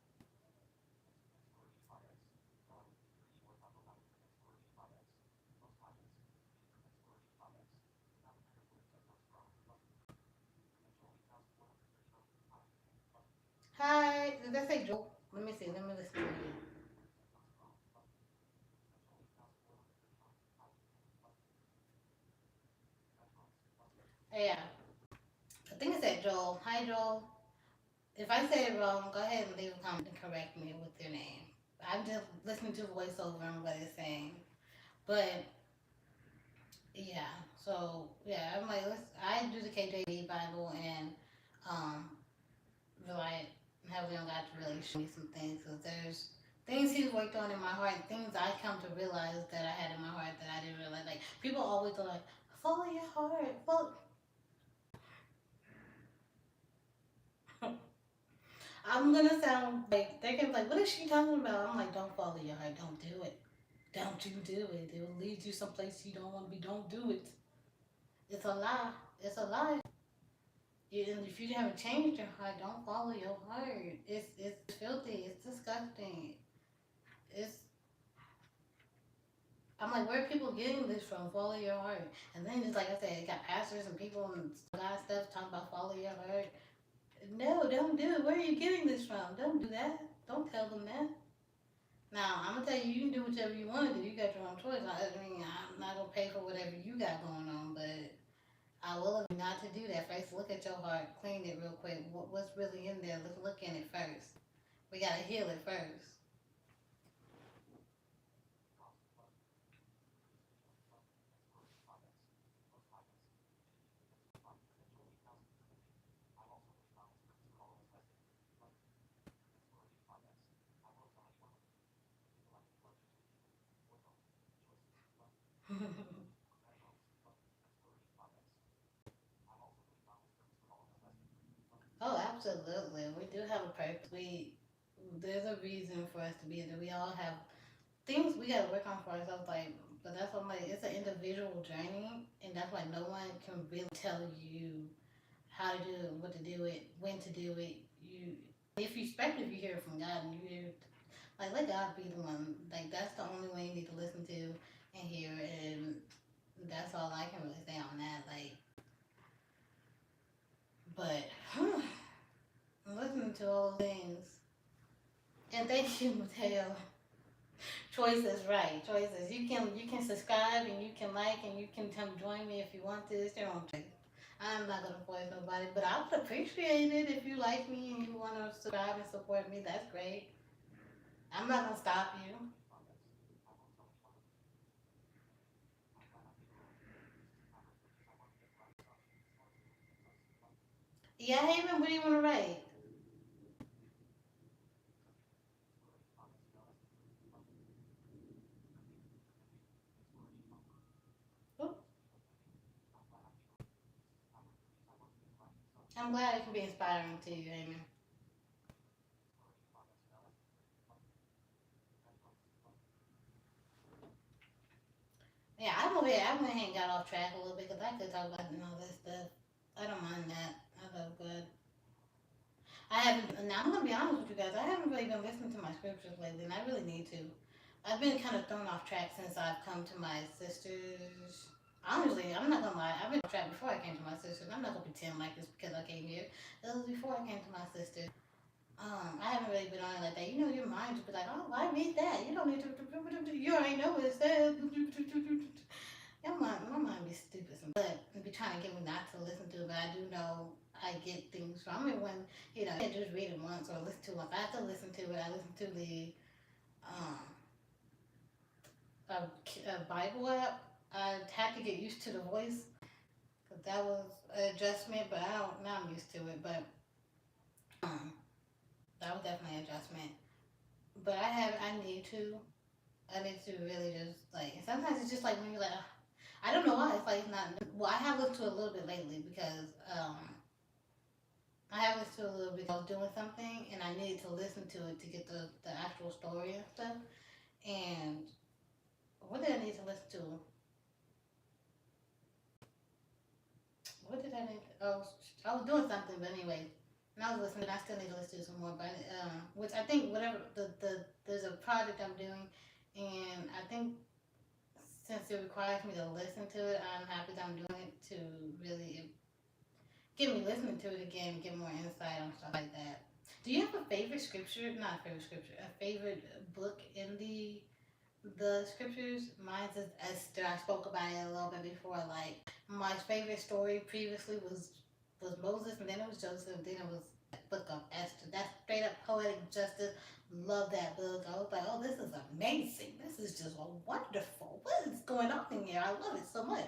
Hi, did that say Joel? Let me see. Let me listen to it. Yeah, I think it said Joel. Hi, Joel. If I say it wrong, go ahead and leave a comment and correct me with your name. I'm just listening to the voiceover and what it's saying. But yeah, so yeah, I'm like, I do the KJV Bible and um, rely heavily on God to really show me some things because there's things He's worked on in my heart, things I come to realize that I had in my heart that I didn't realize. Like people always are like, follow your heart, follow. I'm gonna sound like they're gonna be like, what is she talking about? I'm like, don't follow your heart, don't do it. Don't you do it. It will lead you someplace you don't want to be. Don't do it. It's a lie. It's a lie. And if you haven't changed your heart, don't follow your heart. It's filthy. It's disgusting. It's I'm like, where are people getting this from? Follow your heart. And then it's like I said, it got pastors and people and God stuff talking about follow your heart. No, don't do it. Where are you getting this from? Don't do that. Don't tell them that. Now I'm gonna tell you, you can do whatever you want to do. You got your own choice. I mean, I'm not gonna pay for whatever you got going on, but I will advise you not to do that. First, look at your heart, clean it real quick. What's really in there? Let's look in it first. We gotta heal it first. Oh, absolutely. We do have a purpose. There's a reason for us to be there. We all have things we gotta work on for ourselves. Like, but that's what I'm like. It's an individual journey, and that's why no one can really tell you how to do it, what to do it, when to do it. If you especially if you hear it from God and you hear, like, let God be the one. Like, that's the only one you need to listen to and hear, and that's all I can really say on that. Like, but listening to all those things. And thank you, Mateo. Choices, right? Choices. You can subscribe and you can like and you can come join me if you want to. It's your own choice. I'm not gonna force nobody, but I would appreciate it if you like me and you want to subscribe and support me. That's great. I'm not gonna stop you. Yeah, Haven, what do you want to write? Oop. I'm glad it can be inspiring to you, Haven. Yeah, I'm over here. I went ahead and got off track a little bit because I could talk about all this stuff. I don't mind that. I love good. I haven't. Now I'm gonna be honest with you guys. I haven't really been listening to my scriptures lately, and I really need to. I've been kind of thrown off track since I've come to my sisters. Honestly, I'm not gonna lie. I've been off track before I came to my sisters. I'm not gonna pretend like this because I came here. It was before I came to my sisters. I haven't really been on it like that. You know, your mind just be like, oh, why read that? You don't need to. You already know what it says. My mind be stupid, but be trying to get me not to listen to it. But I do know I get things from it when I can't just read it once or listen to it. If I have to listen to it, I listen to the um a Bible app. I had to get used to the voice because that was an adjustment. But I don't now I'm used to it. But um, that was definitely an adjustment. But I need to really just like. Sometimes it's just like when you're like, I don't know why. It's like it's not. Well, I have listened to it a little bit lately because I have listened to it a little bit. I was doing something and I needed to listen to it to get the actual story and stuff. And what did I need to listen to? What did I need? Oh, I was doing something, but anyway. And I was listening. I still need to listen to some more, but which I think whatever there's a project I'm doing, and I think since it requires me to listen to it, I'm happy that I'm doing it to really get me listening to it again and get more insight on stuff like that. Do you have a favorite scripture? Not a favorite scripture. A favorite book in the scriptures? Mine is Esther. I spoke about it a little bit before. Like my favorite story previously was Moses, and then it was Joseph, and then it was the book of Esther. That's straight up poetic justice. Love that book. I was like, oh, this is amazing. This is just wonderful. What is going on in here? I love it so much.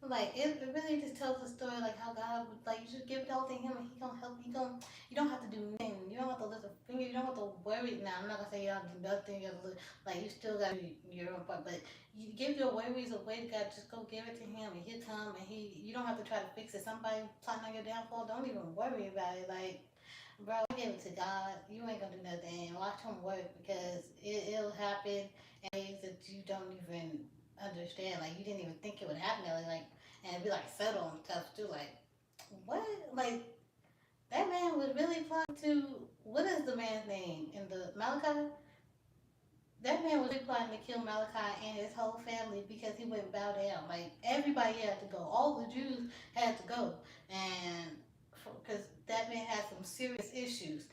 Like it really just tells the story like how God would like you just give it all to him and he gonna help you. You don't have to do nothing. You don't have to lift a finger. You don't have to worry. Now I'm not gonna say you don't have to do nothing. You have to, like you still got to do your own part, but you give your worries away to God. Just go give it to him and he'll come and he. You don't have to try to fix it. Somebody plotting on your downfall. Don't even worry about it. Like bro, give it to God. You ain't gonna do nothing. Watch him work because it'll happen in ways that you don't even understand. Like you didn't even think it would happen. Like and be like settle and stuff too. Like what? Like that man was really plotting to what is the man's name in the Malachi? That man was really plotting to kill Malachi and his whole family because he wouldn't bow down. Like everybody had to go. All the Jews had to go, and because that man had some serious issues,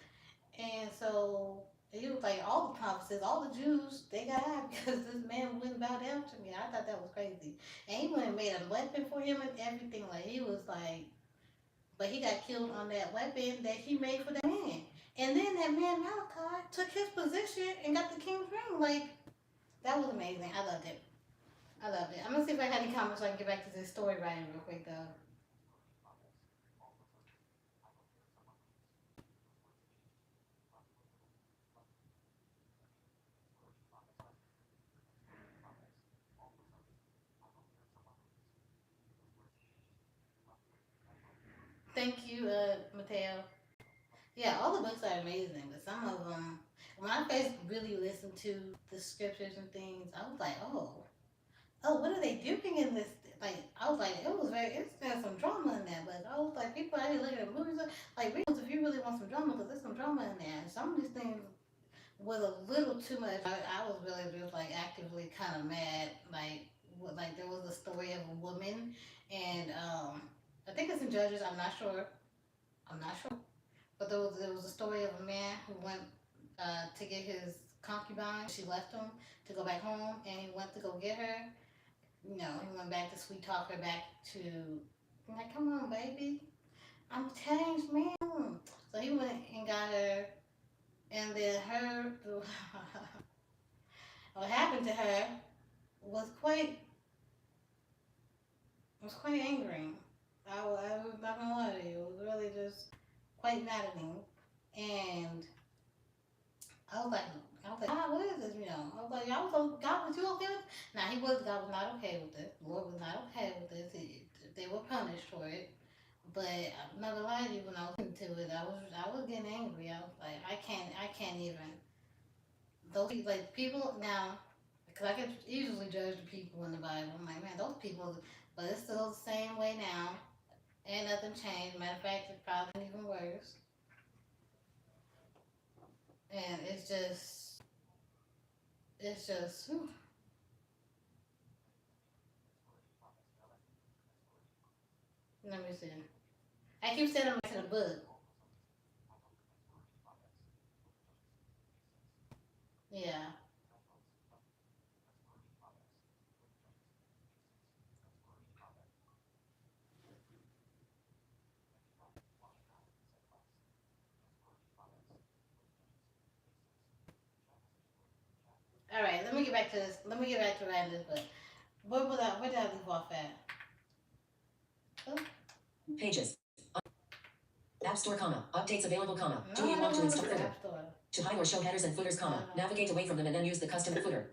and so he was like all the prophets, all the Jews, they got out because this man wouldn't bow down to me. I thought that was crazy. And he went and made a weapon for him and everything. Like he was like, but he got killed on that weapon that he made for that man. And then that man Malachi took his position and got the king's ring. Like that was amazing. I loved it. I loved it. I'm gonna see if I got any comments so I can get back to this story writing real quick though. Thank you, Mateo. Yeah, all the books are amazing, but some of them, when I first really listened to the scriptures and things, I was like, oh, what are they doing in this? Like, I was like, there's some drama in that, but I was like, people out here looking at movies, like, read if you really want some drama, because there's some drama in there. And some of these things was a little too much. I was really just like actively kind of mad, like there was a story of a woman, and I think it's in Judges. I'm not sure. I'm not sure. But there was a story of a man who went to get his concubine. She left him to go back home, and he went to go get her. He went back to sweet talk her back to like, come on, baby, I'm a changed man. So he went and got her, and then her what happened to her was quite angering. I was not gonna lie to you. It was really just quite maddening, and I was like, God, what is this? I was like, God, was you okay with? Now God was not okay with it. The Lord was not okay with this. They were punished for it. But I'm not gonna lie to you. When I was into it, I was getting angry. I was like, I can't even. Those like people now, because I could easily judge the people in the Bible. I'm like, man, those people. But it's still the same way now. Ain't nothing changed. Matter of fact, it's probably even worse. And whew. Let me see. I keep sending them to the book. Yeah. All right. Let me get back to this. Let me get back to writing this book. Where did I leave off at? Oh, Pages. App Store, updates available, no, do you I want don't to want to install look at the footer? App Store. To hide or show headers and footers, No, no. navigate away from them and then use the custom footer.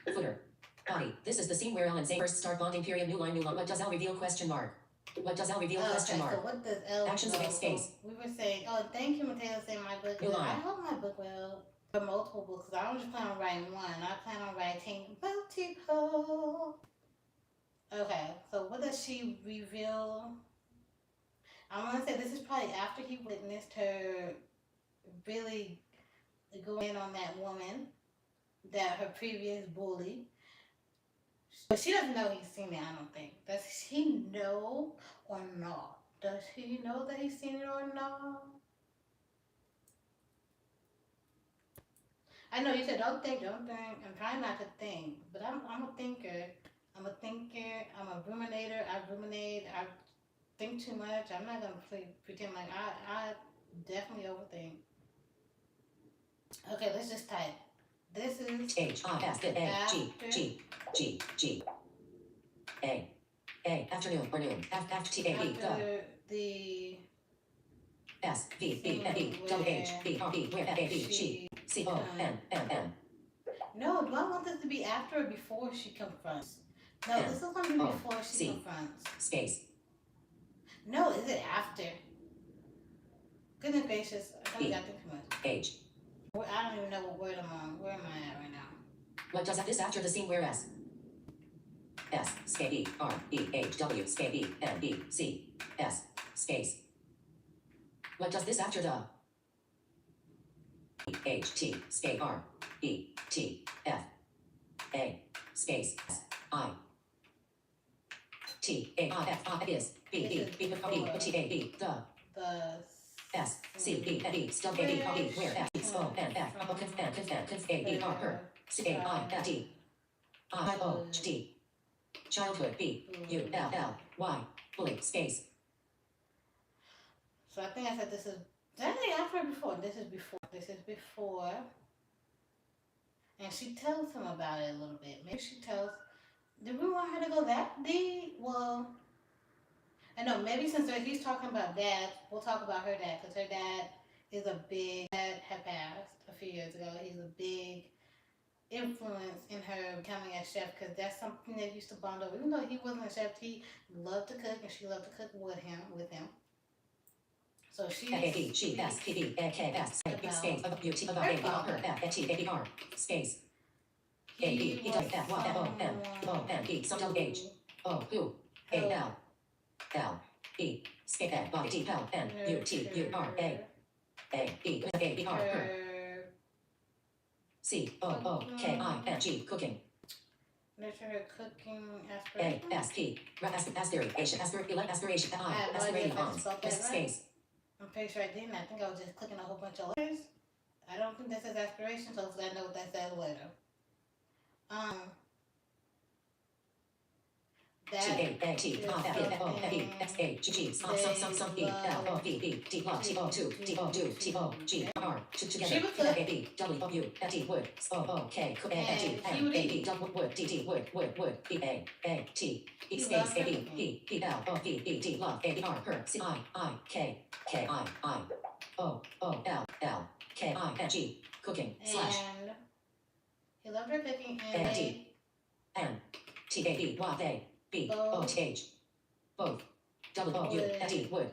Footer. Body. This is the scene where L and Zane first start bonding. Period. New line. New line. What does L reveal? Question mark. What does L reveal? Question mark. So what does L Actions of space. We were saying, oh, thank you, Mateo, saying my book. New line. I hope my book will. For multiple books. I don't just plan on writing one. I plan on writing multiple. Okay, so what does she reveal? I want to say this is probably after he witnessed her really go in on that woman, that her previous bully. But she doesn't know he's seen it, I don't think. Does he know or not? Does he know that he's seen it or not? I know you said don't think. I'm trying not to think, but I'm a thinker. I'm a ruminator. I ruminate. I think too much. I'm not gonna pretend like I definitely overthink. Okay, let's just type. This is H I S A G G G A afternoon or noon after T A E the S V B N E W H B R E where F A B she C O N N N. No, do I want this to be after or before she confronts? No, this is going to be before she confronts. Space. No, is it after? Goodness gracious, I don't got too much. H. I don't even know what word I'm on. Where am I at right now? What does this after the scene where S space E R E H W space E N E C S space. What does this after the H T space R E T F A space S I T A I F I is B E B B T A B the S C E N E stub A B R E where F X O N F conf A B R her C A I F D I O T childhood B U L L Y bully space. So I think I said this is. Did I say after or before? This is before. This is before. And she tells him about it a little bit. Maybe she tells. Did we want her to go that deep? Well, I know. Maybe since he's talking about dad, we'll talk about her dad because her dad is a big. Dad had passed a few years ago. He's a big influence in her becoming a chef because that's something that used to bond over. Even though he wasn't a chef, he loved to cook and she loved to cook with him. So she S P B A K S space of beauty about A R her F T A B R space A B E W F Y F O N O N E some W H O U A L L E space A body T L N U T U R A B A B R her C O O K I N G cooking. Nurture her cooking aspiration. A S P aspiration aspiration I aspirating on space. I'm pretty sure I didn't. I think I was just clicking a whole bunch of letters. I don't think that says aspiration, so hopefully I know what that says later. That T A T I F O F E X A G G some E L O V E D L T O 2 T O do T O G R together A B W O U F T wood O O K A N G N A B W wood D D wood E A T E space A B E L O V E D love A B R her C I K I O O L K I N G cooking slash and he loved her cooking and D N T A B Y A B O T H both W O U F T wood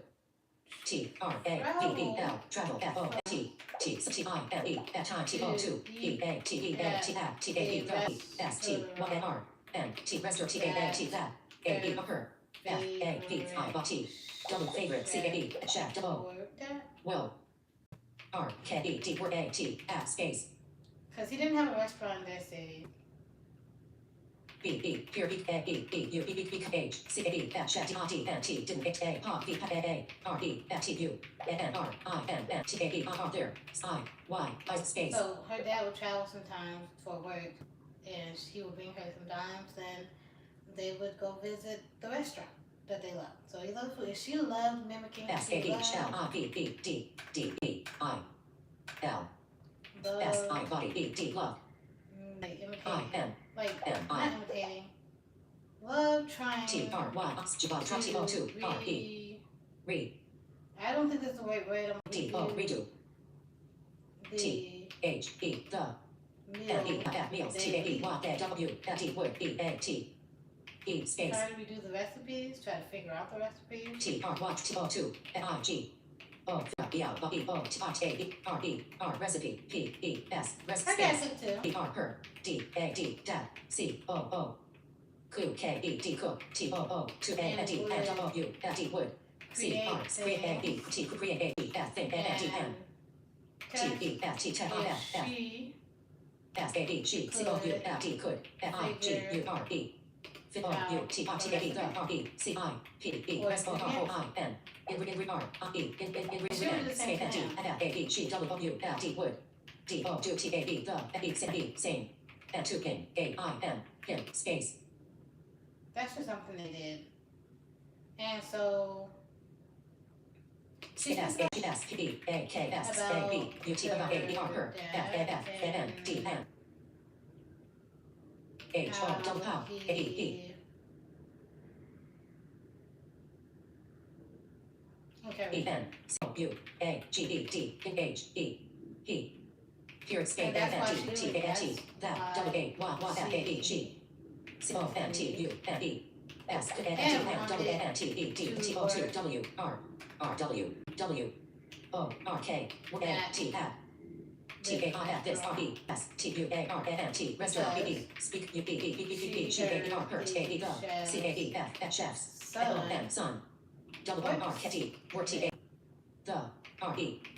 T R A B E L travel F O T T T I L E F time T O 2 E A T E N T A T A B W S T Y R N T restaurant T A N T that A B upper F A B I T double favorite C A B chef O will R K E T word A T at space because he didn't have a restaurant in their city. B B here B A B B U B B B H C A B F chef T R T N T didn't H A R B A A R E F T U N R I N N T A B R there I Y I space. So her dad would travel sometimes for work, and he would bring her sometimes, and they would go visit the restaurant that they loved. So he loved food. And she loved mimicking. S A B L I B B D D E I L S I body B D love like imitating. I N Like M not I imitating. Love trying T R Y T O 2 R E read I don't think that's the right word. I'm D O redo the T H E the Meals. Wood. Space. Try to redo the recipes. Try to figure out the recipes. Watch. Recipe. I guess it too. Per. Dad. Clue. Cook. Wood. Create thing. She could space. That's just something they did. And so she says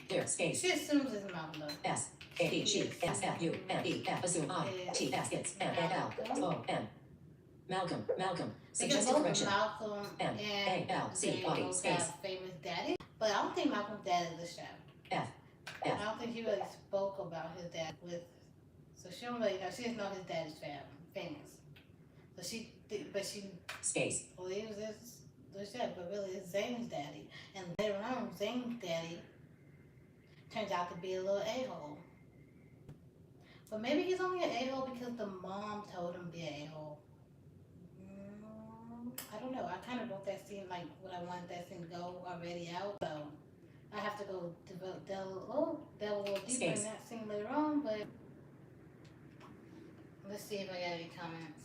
Period space she assumes it's Malcolm. Malcolm. Because Suggested both correction. Malcolm and C, Daniel both space. have famous daddy, but I don't think Malcolm's dad is the chef. I don't think he really spoke about his dad with, so she don't really know. She doesn't know his dad is famous. So she Space. believes it's the chef, but really it's Zane's daddy. And later on, Zane's daddy turns out to be a little a-hole. But maybe he's only an a-hole because the mom told him to be an a-hole. I don't know. I kind of wrote that scene like what I wanted that scene to go already out. So I have to go delve a little deeper in that scene later on. But let's see if I got any comments.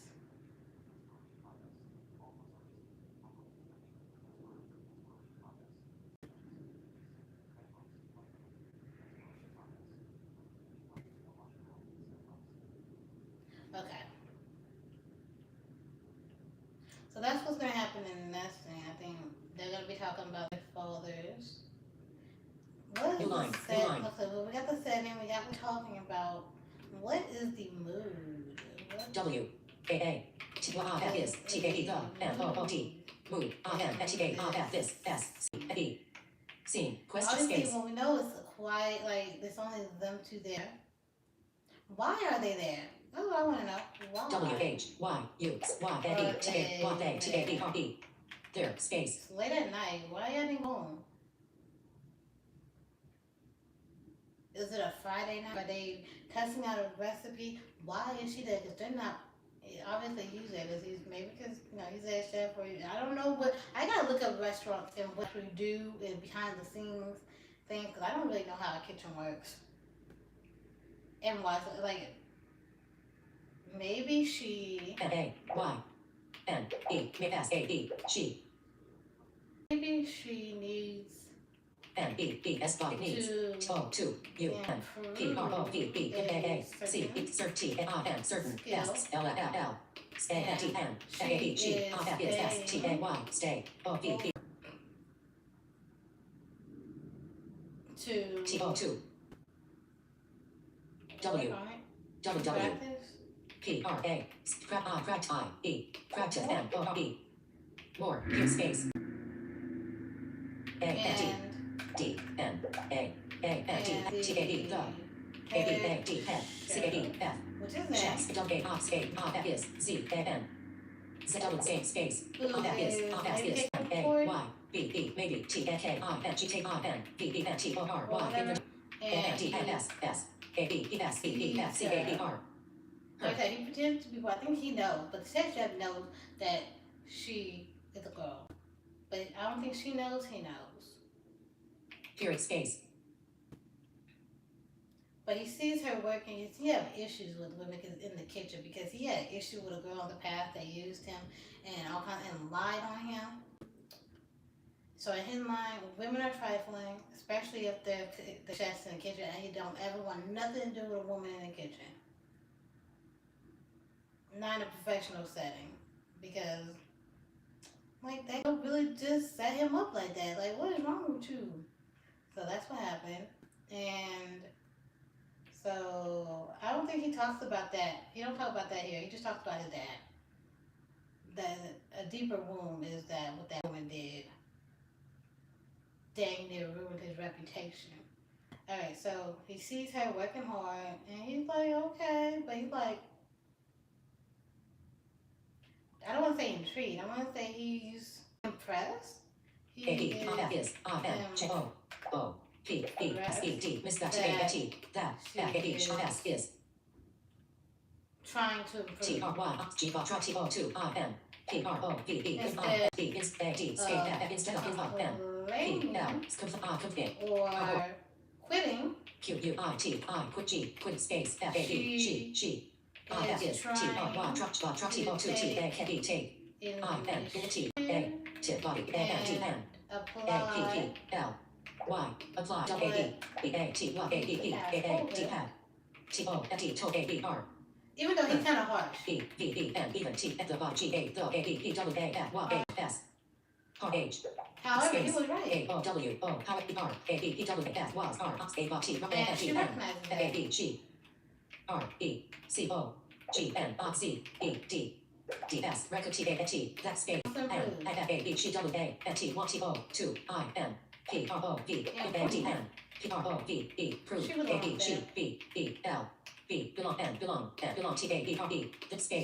Okay. So that's what's going to happen in the next thing. I think they're going to be talking about their fathers. What is the setting? Okay, well, we got the setting. We got what we're talking about. What is the mood? W. A. A. T. F. Is. T. A. E. The. F. O. O. T. Mood. N. T. A. F. This. S. C. F. E. Scene. Question Obviously, space. when we know it's quiet, like there's only them two there. Why are they there? That's what I want to know. Why? W. H. Y. U. Y. N. E. T. A. Y. A. T. A. E. R. E. There. Space. It's late at night. Why are they home? Is it a Friday night? Are they testing out a recipe? Why is she there? Because they're not. Obviously, he's there because he's a chef or I don't know what. I gotta look up restaurants and what we do and behind the scenes things because I don't really know how a kitchen works. And why? Like maybe she. N. A. Y. N. E. S. A. E. She. Maybe she needs. N. E. E. S. Body needs. O. 2. U. N. P. R. O. V. B. A. A. C. E. Cert. T. A. I. N. Certain. S. L. L. L. Stay. N. T. N. A. E. G. I. F. Is. S. T. A. Y. Stay. O. V. B. To. T. O. 2. W. W. W. P. R. A. Cracked I. E. Cracked N. O. R. E. More. Q. Space. A. N. T. D. N. A. A. N. T. T. A. D. The. A. B. A. D. Head. C. A. D. F. Which is Chefs. W. A. Ops. A. F. Is. Z. A. N. Z. W. Same space. F. Is. F. Is. N. A. Y. B. B. Maybe. T. A. K. I. N. G. T. I. N. B. B. N. T. O. R. Y. A. N. D. N. S. S. A. B. E. S. B. E. F. C. A. B. R. Okay, he pretends to be I think he knows, but the sex chef knows that she is a girl. But I don't think she knows he knows. Period space. But he sees her working. He have issues with women in the kitchen because he had an issue with a girl on the path that used him and all kind and lied on him. So in his mind, women are trifling, especially if they're the chefs in the kitchen, and he don't ever want nothing to do with a woman in the kitchen. Not in a professional setting, because like they don't really just set him up like that. Like, what is wrong with you? So that's what happened, and so I don't think he talks about that. He don't talk about that here. He just talks about his dad. That a deeper wound is that what that woman did. Dang near ruined his reputation. Alright, so he sees her working hard and he's like, okay, but he's like, I don't want to say intrigued. I want to say he's impressed. He is trying to improve. Instead of complaining or quitting, quit space she is trying to take initiative and apply even though he's kind of harsh. However, he was right. And she recognizes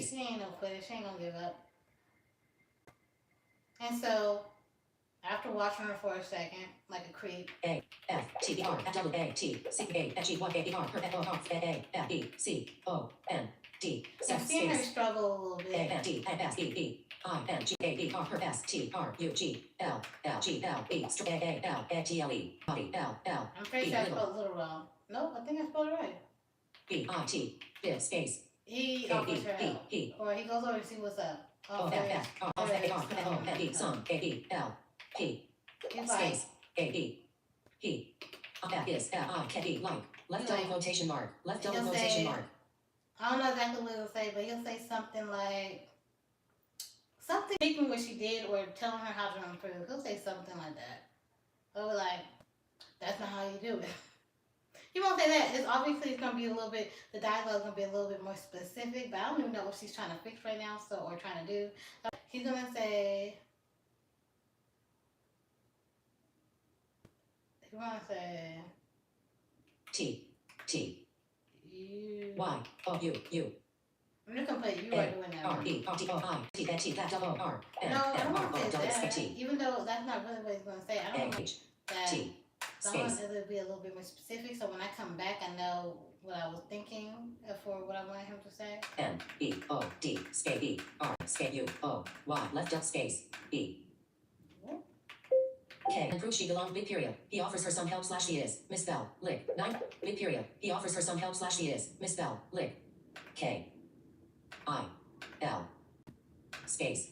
She ain't no quitter. She ain't gonna give up. And so, after watching her for a second, like a creep, and seeing her struggle a little bit, I'm pretty sure I spelled a little wrong. Nope, I think I spelled it right. Space. He offers her help, or he goes over to see what's up. Left double quotation mark. Left double quotation mark. I don't know exactly what he'll say, but he'll say something like speaking what she did or telling her how to improve. He'll say something like that. Or like, that's not how you do it. He won't say that. It's obviously it's gonna be a little bit. The dialogue's gonna be a little bit more specific, but I don't even know what she's trying to fix right now, or trying to do. So he's gonna say. He's gonna say. You. Y O U. I'm just gonna put you are doing that. R E R T O I T T that double R. No, I don't want to say that. Even though that's not really what he's gonna say. I don't know that. So I want it to be a little bit more specific, so when I come back, I know what I was thinking for what I wanted him to say. N E O D space E R space U O Y left up space E. K and prove she belonged mid period. He offers her some help / she is misspell lick 9 mid period. He offers her some help / she is misspell lick K I L space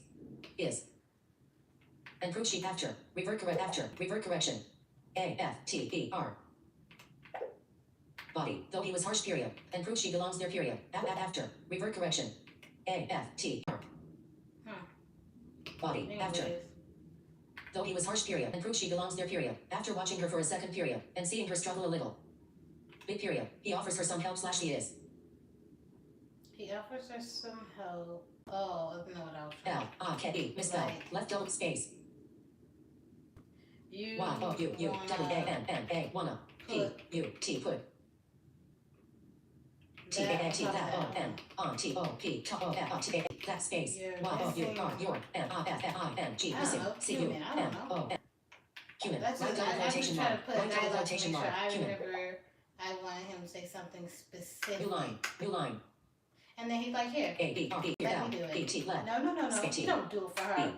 is and prove she after revert correction A F T E R body though he was harsh period and prove she belongs there period after revert correction A F T R body after. Though he was harsh period and prove she belongs there period. After watching her for a second period and seeing her struggle a little. Big period. He offers her some help / she is. He offers her some help. Oh, I don't know what I was trying L I K E misspelled. Right. Left double space. You Y O U U W A N N A wanna P U T put. T A N T that O N on T O P T O F T A that space Y O U R your N I F F I N G missing C U N O N human right double quotation mark right double quotation mark human. I wanted him to say something specific. New line. And then he's like, here, A B R B let L me do it. B T let No. He don't do it for her.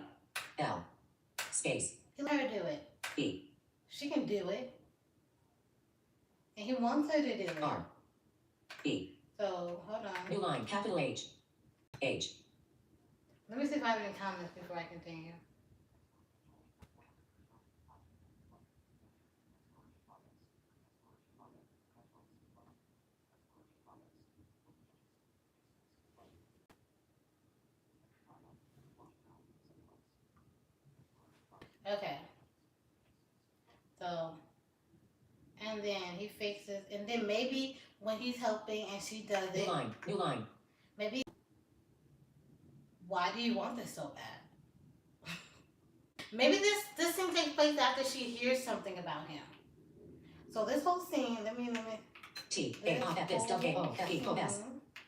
L space He let her do it. E She can do it. And he wants her to do it. R E. So, hold on. New line, capital H. H. Let me see if I have any comments before I continue. Okay. So, and then he fixes, and then maybe when he's helping and she does New it, line, new line. maybe, why do you want this so bad? Maybe this scene takes place after she hears something about him. So this whole scene, let me. T A I F S W O F E S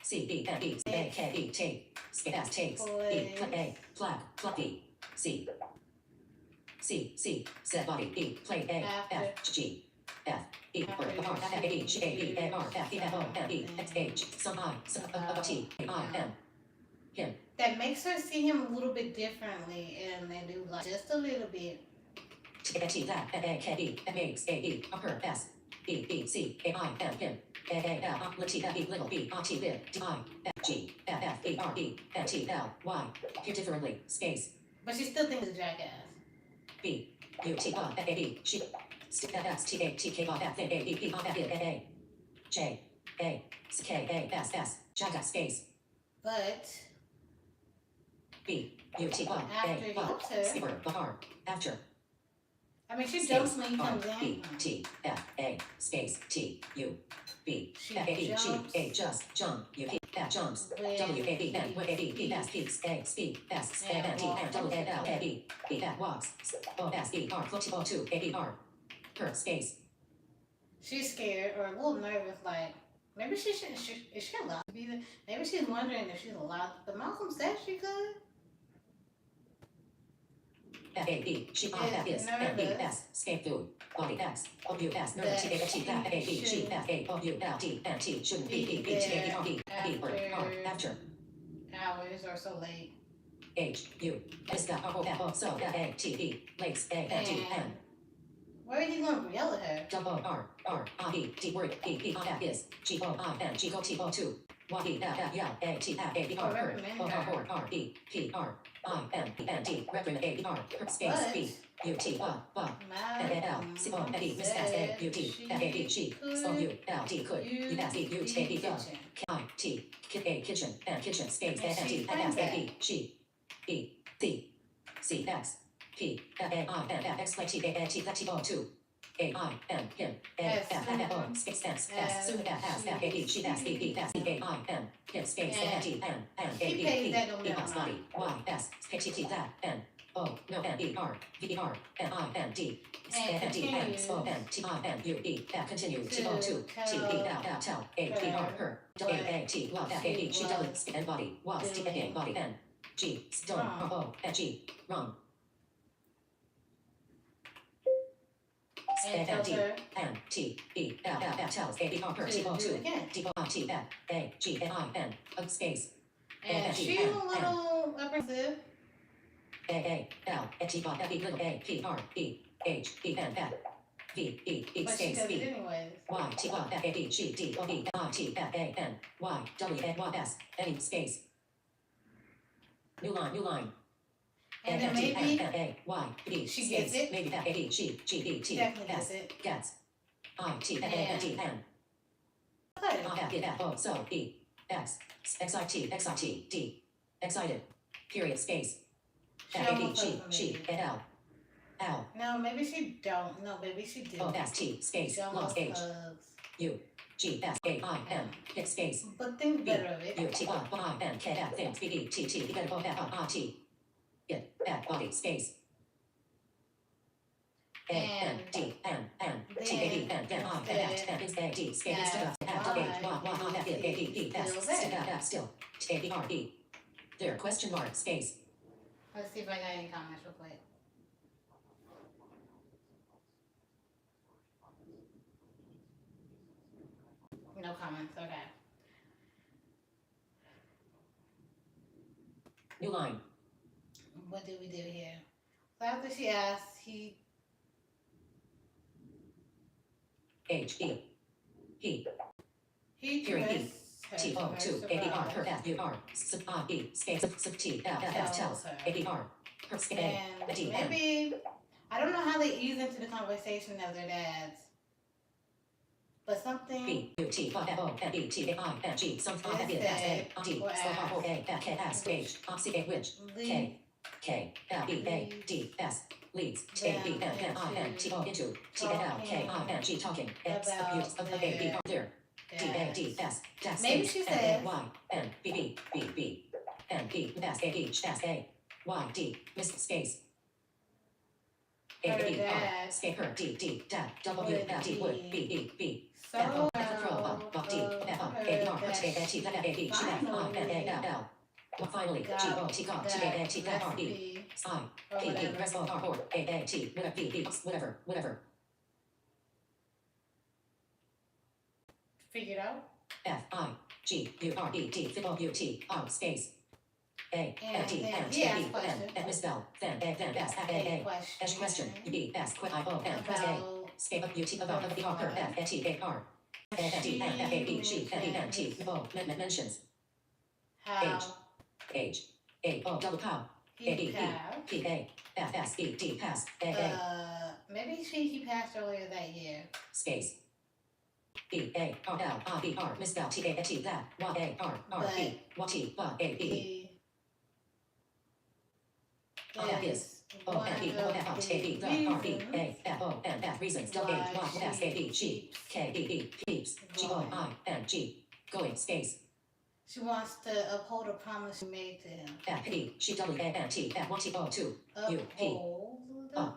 C B N E A K E T S takes E A flag B C set body E play A F G F E R F A E G A B A R F E F O N E X H some I some T I M him. That makes her see him a little bit differently, and they do like just a little bit. T that A K E M X A E upper S E B C A I M him A L T F E little B R T big D I F G F F E R E N T L Y here differently space. But she still thinks it's a jackass. B U T R F A B she F S T A T K R F A B P R F A A J A K A S S jackass space. But B U T R after he helps her, skipper bar after. I mean, she jumps when he comes in. B T F A space T U B F A B G A just jump U P F jumps W A B N W A B P S peaks A speed S A N T N W A L A B B F walks O S E R float O 2 A B R per space. She's scared or a little nervous, like maybe she shouldn't. Is she allowed to be there? Maybe she's wondering if she's allowed. But Malcolm said she could. F A B she I F is N B S escape food body X O U S nervous T A T F A B G F A O U L D N T shouldn't be B B G A B R D B R after hours or so late. H U S K R O F O so F A T E lakes A N T N. Where are you going to yell at her? Double R R I E D word E P I F is G O I N G O T O 2 Y E F F L A T F A B R O R R E P R I N N D reprimand A B R space B U T B N A L C O N D Miss S A U D F A B G O U L D could U S E U T A B K I T A kitchen and kitchen space A N D F A B G E C C X P F A I N F X T A T T O 2 A I N him A F F F O space S S soon F S F A B G S B B S E A I N him space A T N N A B B E box body Y S H T that N O no N E R V R N I N D N D N O N T I N U E F continue T O 2 T E L L tell A B R her W A T love F A B G W and body was T A body N G stone R O N G wrong. And tells her N T E L F tells A B R per T O 2 D O T F A G N I N space. And she's a little apprehensive. A L T F E little A P R E H E N F V E E space B Y T F A B G D O E I T F A N Y W A Y S any space. New line. And then maybe she gets it. Maybe F A B G G B T S gets I T F A N D N I F E F O so E X X I T D excited period space F A B G G L L no maybe she don't no maybe she did O S T space lost H U G S A I M hit space but think better of it U T I N K F things B E T T O F R T it at body space A N D N N T A D N N I N F N is A D space instead of F W H Y Y I F A D P S instead of F still T A B R E there question mark space. Let's see if I got any comments real quick. No comments, okay. New line. What did we do here? So after she asked, he H E he He Period. twists her T to O her 2 A B R her surprise. F U R sub I E space sub T L F F tells her. A B R her space And D N maybe, I don't know how they ease into the conversation of their dads, but something B U T F O N E T A I N G some is F S said A D or S O asked. A F K S H C A which Lead K L E A D S leads T A B N N I N T O into T A L K I N G talking X abuse of A B R clear D A D S dash Maybe space she N A says Y N B B B B N B S A H S A Y D miss space A her B R dad space her D D dad W would L D would B be B B so F O proud F Pro of D F O A B R her T A T F A B G F I N A L L finally G O T G T A A T F R E I or P P whatever press O R or A A T whatever B B whatever figured out. F I G U R E D F O U T R space A N And D then N he T asked B N questions. N misspell then A then S A A S question B S Q I O N press A About space U T about of the R per F A T A R A N D N F A B G N E N T O mentions how age A O double pow A B he E passed. P A F S E D pass A A Maybe he passed earlier that year. space E A R L I B R misspell T A T that Y A R R B Y T Y A B That is is O one N E O F of T A B the the R B reasons A F O N F reasons W why H Y S A B G she K E E peeps G O I N G going space wants to uphold a promise she made to him. F E G W A N T F 1 T O 2 U P Uphold.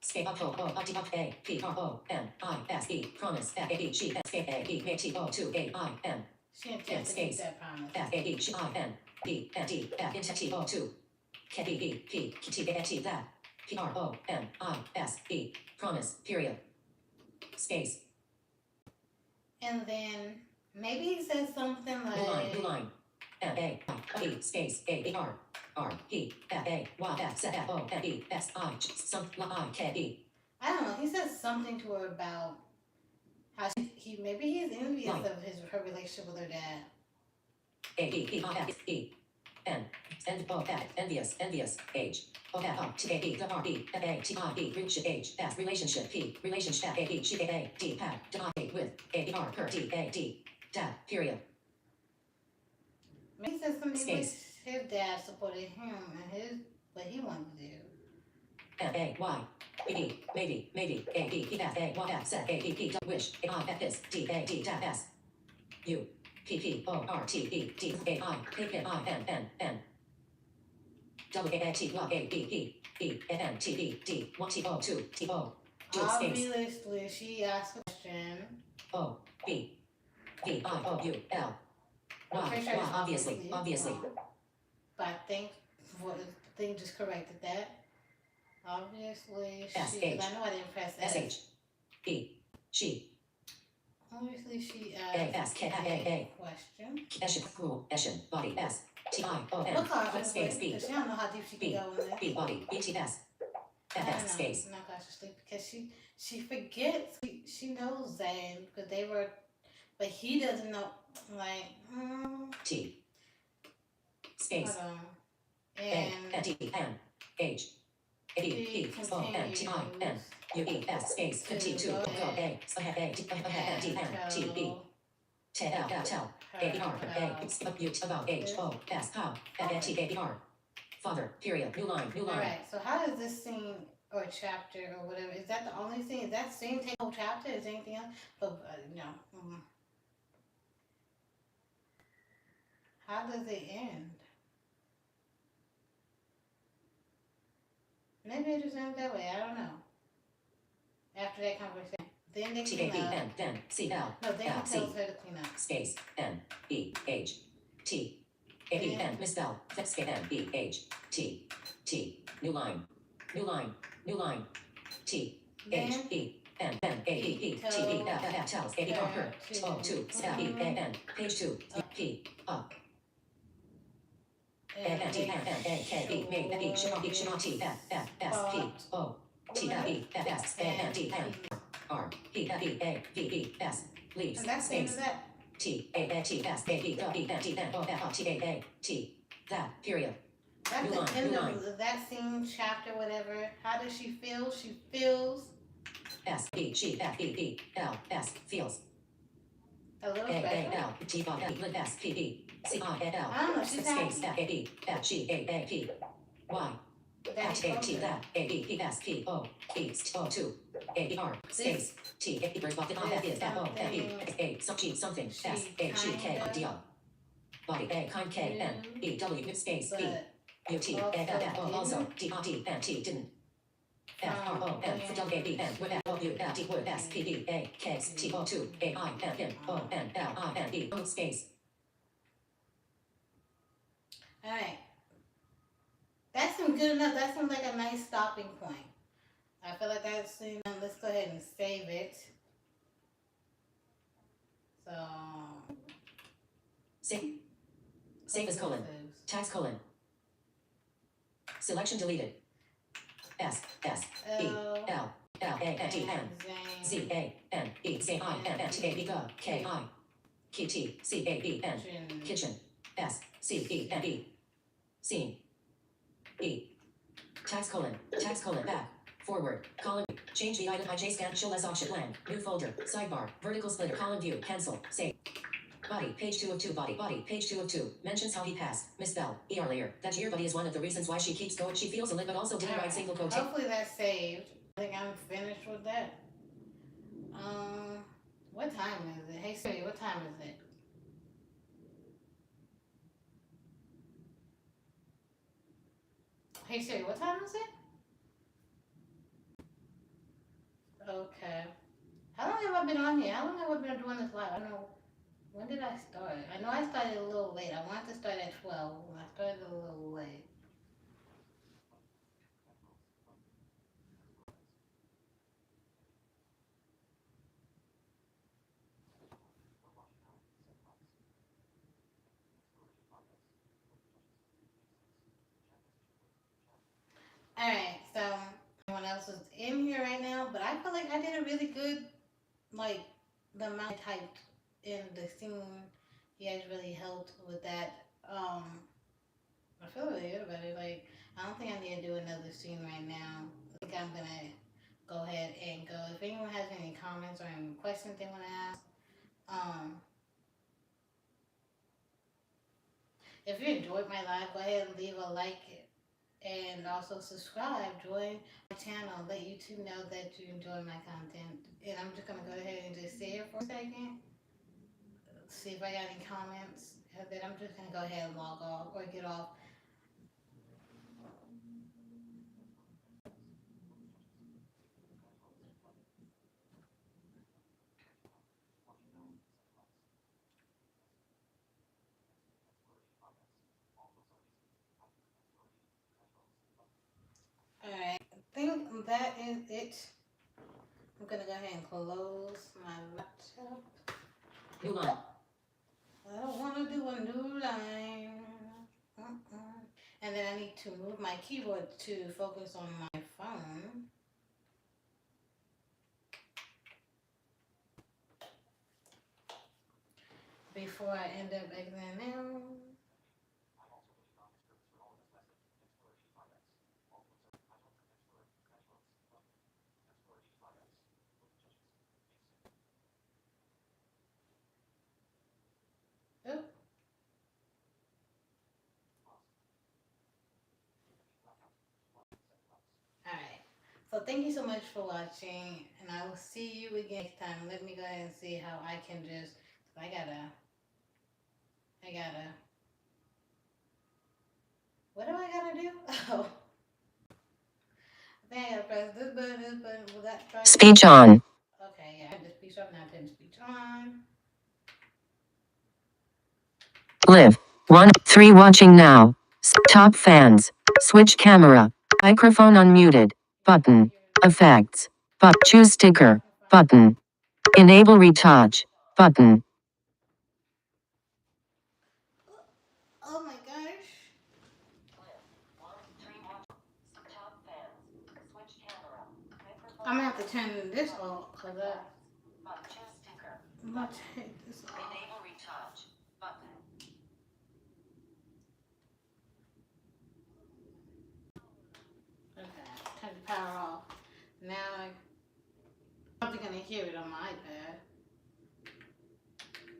space uphold O up up A P R O N I S E promise F A B G S A A B T O 2 A I N She intends to keep that promise. F A B G I N B N D F into T O 2 K B E P T A T that P R O N I S E promise period space And then maybe he says something new like line N A I E space A R R E F A Y F Z F O N E S I some I K E I don't know. He says something to her about how he maybe he's envious Right. of her relationship with her dad. A B P I F E N N O F envious age O F R T A B W R E F A T I E relationship age F relationship P relationship A B G A A D pad D I with A B R per D A D dad period Maybe he says something Space. with his dad supported him and his what he wanted to do. F A Y B B maybe A B P F A Y F Z A B P wish A I F is D A D dad S U P P O R T E D A I P P I N N N W A T Y A B P E N N T E D 1 T O 2 T O do space Obviously, she asked a question. O B V I O U L I'm pretty sure it's obviously wrong. But I think the thing just corrected that. Obviously, S she. H. I know I didn't press S S. H E she Obviously, she A S asked K A A question. Eshin cool Eshin body S T I O N What color foot space B because she don't know how deep she can B go in this. B body B T S I F don't S know. space I'm not glad she's asleep because she forgets. She knows that because they were, but he doesn't know. Like, T space hold on. A And N D N H A B she P O N T I N continues U E S space to 52 go go A ahead so have A D N D N T E and tell A B R A U about H O S how F A T A B R father period new line Alright, so how does this scene or chapter or whatever, is that the only scene? Is that scene take the whole chapter? Is there anything else? But no. How does it end? Maybe it just ends that way. I don't know. After that conversation, then they T A clean B up. N then C L No, then L he C tells her to clean up. space N E H T A B N misspell space N E H T T new line T H Then E N N A E E T E F F tells A B R her O 2 step E A N page 2 P up A N T N N A K E made E should T F F S P O T F E F S A N D N R P F E A V E S leaves and that's the end space of that. T A N T S A B W E N T N O F T A A T. That period. That's the end of that scene, chapter, whatever. How does she feel? She feels S E G F E E L S feels. a little A special. A L T L S P E C I A L. I don't know. She's Space happy. F A E F G A A P Y. At A T that A B P S P O E O 2 A E R space T A bird bucket on F is F O F E A some G something S A G K D O body A kind K N E W space B U T A F F O also D R T N T didn't F R O N for W A B N with F O U L D would S P D A K T O 2 A I N N O N L I N E O space. All right. That seems good enough. That seems like a nice stopping point. I feel like that's, let's go ahead and save it. So. Save as colon. Tags colon. Selection deleted. S E L L A N T N Z A N E Z I N N T A B G K I K T C A B N kitchen S C E N E scene E tags colon back forward column change the item IJ scan show less option land new folder sidebar vertical splitter column view cancel save body page 2 of 2 body page 2 of 2 mentions how he passed misspell ER layer that year buddy is one of the reasons why she keeps going she feels a lit but also didn't write single quote. Hopefully that's saved. I think I'm finished with that. What time is it? Hey Siri, what time is it? Hey Siri, what time is it? Okay. How long have I been on here? How long have I been doing this live? I don't know. When did I start? I know I started a little late. I wanted to start at 12. I started a little late. Alright, so everyone else is in here right now, but I feel like I did a really good, like, the amount I typed in the scene. You guys really helped with that. I feel really good about it. Like, I don't think I need to do another scene right now. I think I'm gonna go ahead and go. If anyone has any comments or any questions they want to ask, if you enjoyed my live, go ahead and leave a like and also subscribe. Join my channel. Let YouTube know that you enjoy my content. And I'm just gonna go ahead and just sit here for a second. See if I got any comments. And then I'm just gonna go ahead and log off or get off. Alright, I think that is it. I'm gonna go ahead and close my laptop. New line. I don't want to do a new line. And then I need to move my keyboard to focus on my phone. Before I end up exiting now. Oop. Alright. So thank you so much for watching. And I will see you again next time. Let me go ahead and see how I can just. I gotta. What do I gotta do? Oh. I think I gotta press this button. Will that try? Speech on. Okay, yeah. I had the speech off. Now I turn the speech on. Live. 1 3 watching now. Top fans. Switch camera. Microphone unmuted. Button. Effects. But choose sticker. Button. Enable retouch. Button. Oh my gosh. I'm gonna have to turn this off because I'm about to take this off. Enable retouch button. Okay, turn the power off. Now I'm probably gonna hear it on my iPad.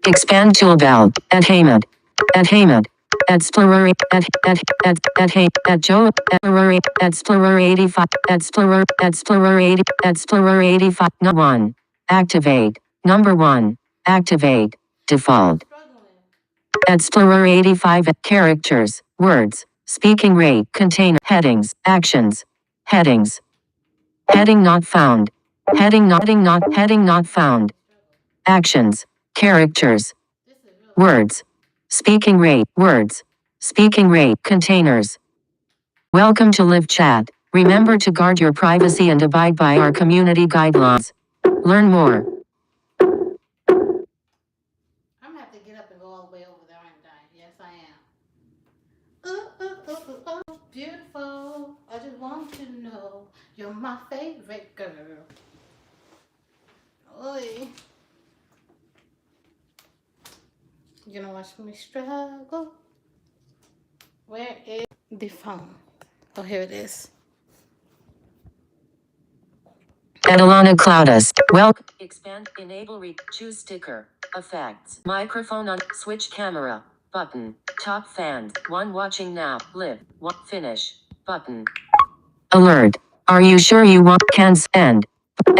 Expand toolbar. Add Hamid. Add Hamid. Explorer. Add Joe. Explorer 85. Explorer 80. Explorer 85. No 1. Activate. Number 1. Activate. Default. Explorer 85. Characters. Words. Speaking rate. Container. Headings. Actions. Headings. Heading not found. Heading not found. Actions. Characters. Words. Speaking rate. Words. Speaking rate. Containers. Welcome to Live Chat. Remember to guard your privacy and abide by our community guidelines. Learn more. I'm gonna have to get up and go all the way over there, aren't I? Yes, I am. Ooh, ooh, ooh, ooh, ooh, beautiful. I just want to know you're my favorite girl. Oi. You gonna watch me struggle? Where is the phone? Oh, here it is. Adelana Cloudus. Welcome. Expand. Enable. Choose sticker. Effects. Microphone on. Switch camera. Button. Top fan. 1 watching now. Live. 1 finish. Button. Alert. Are you sure you want? Can end. End.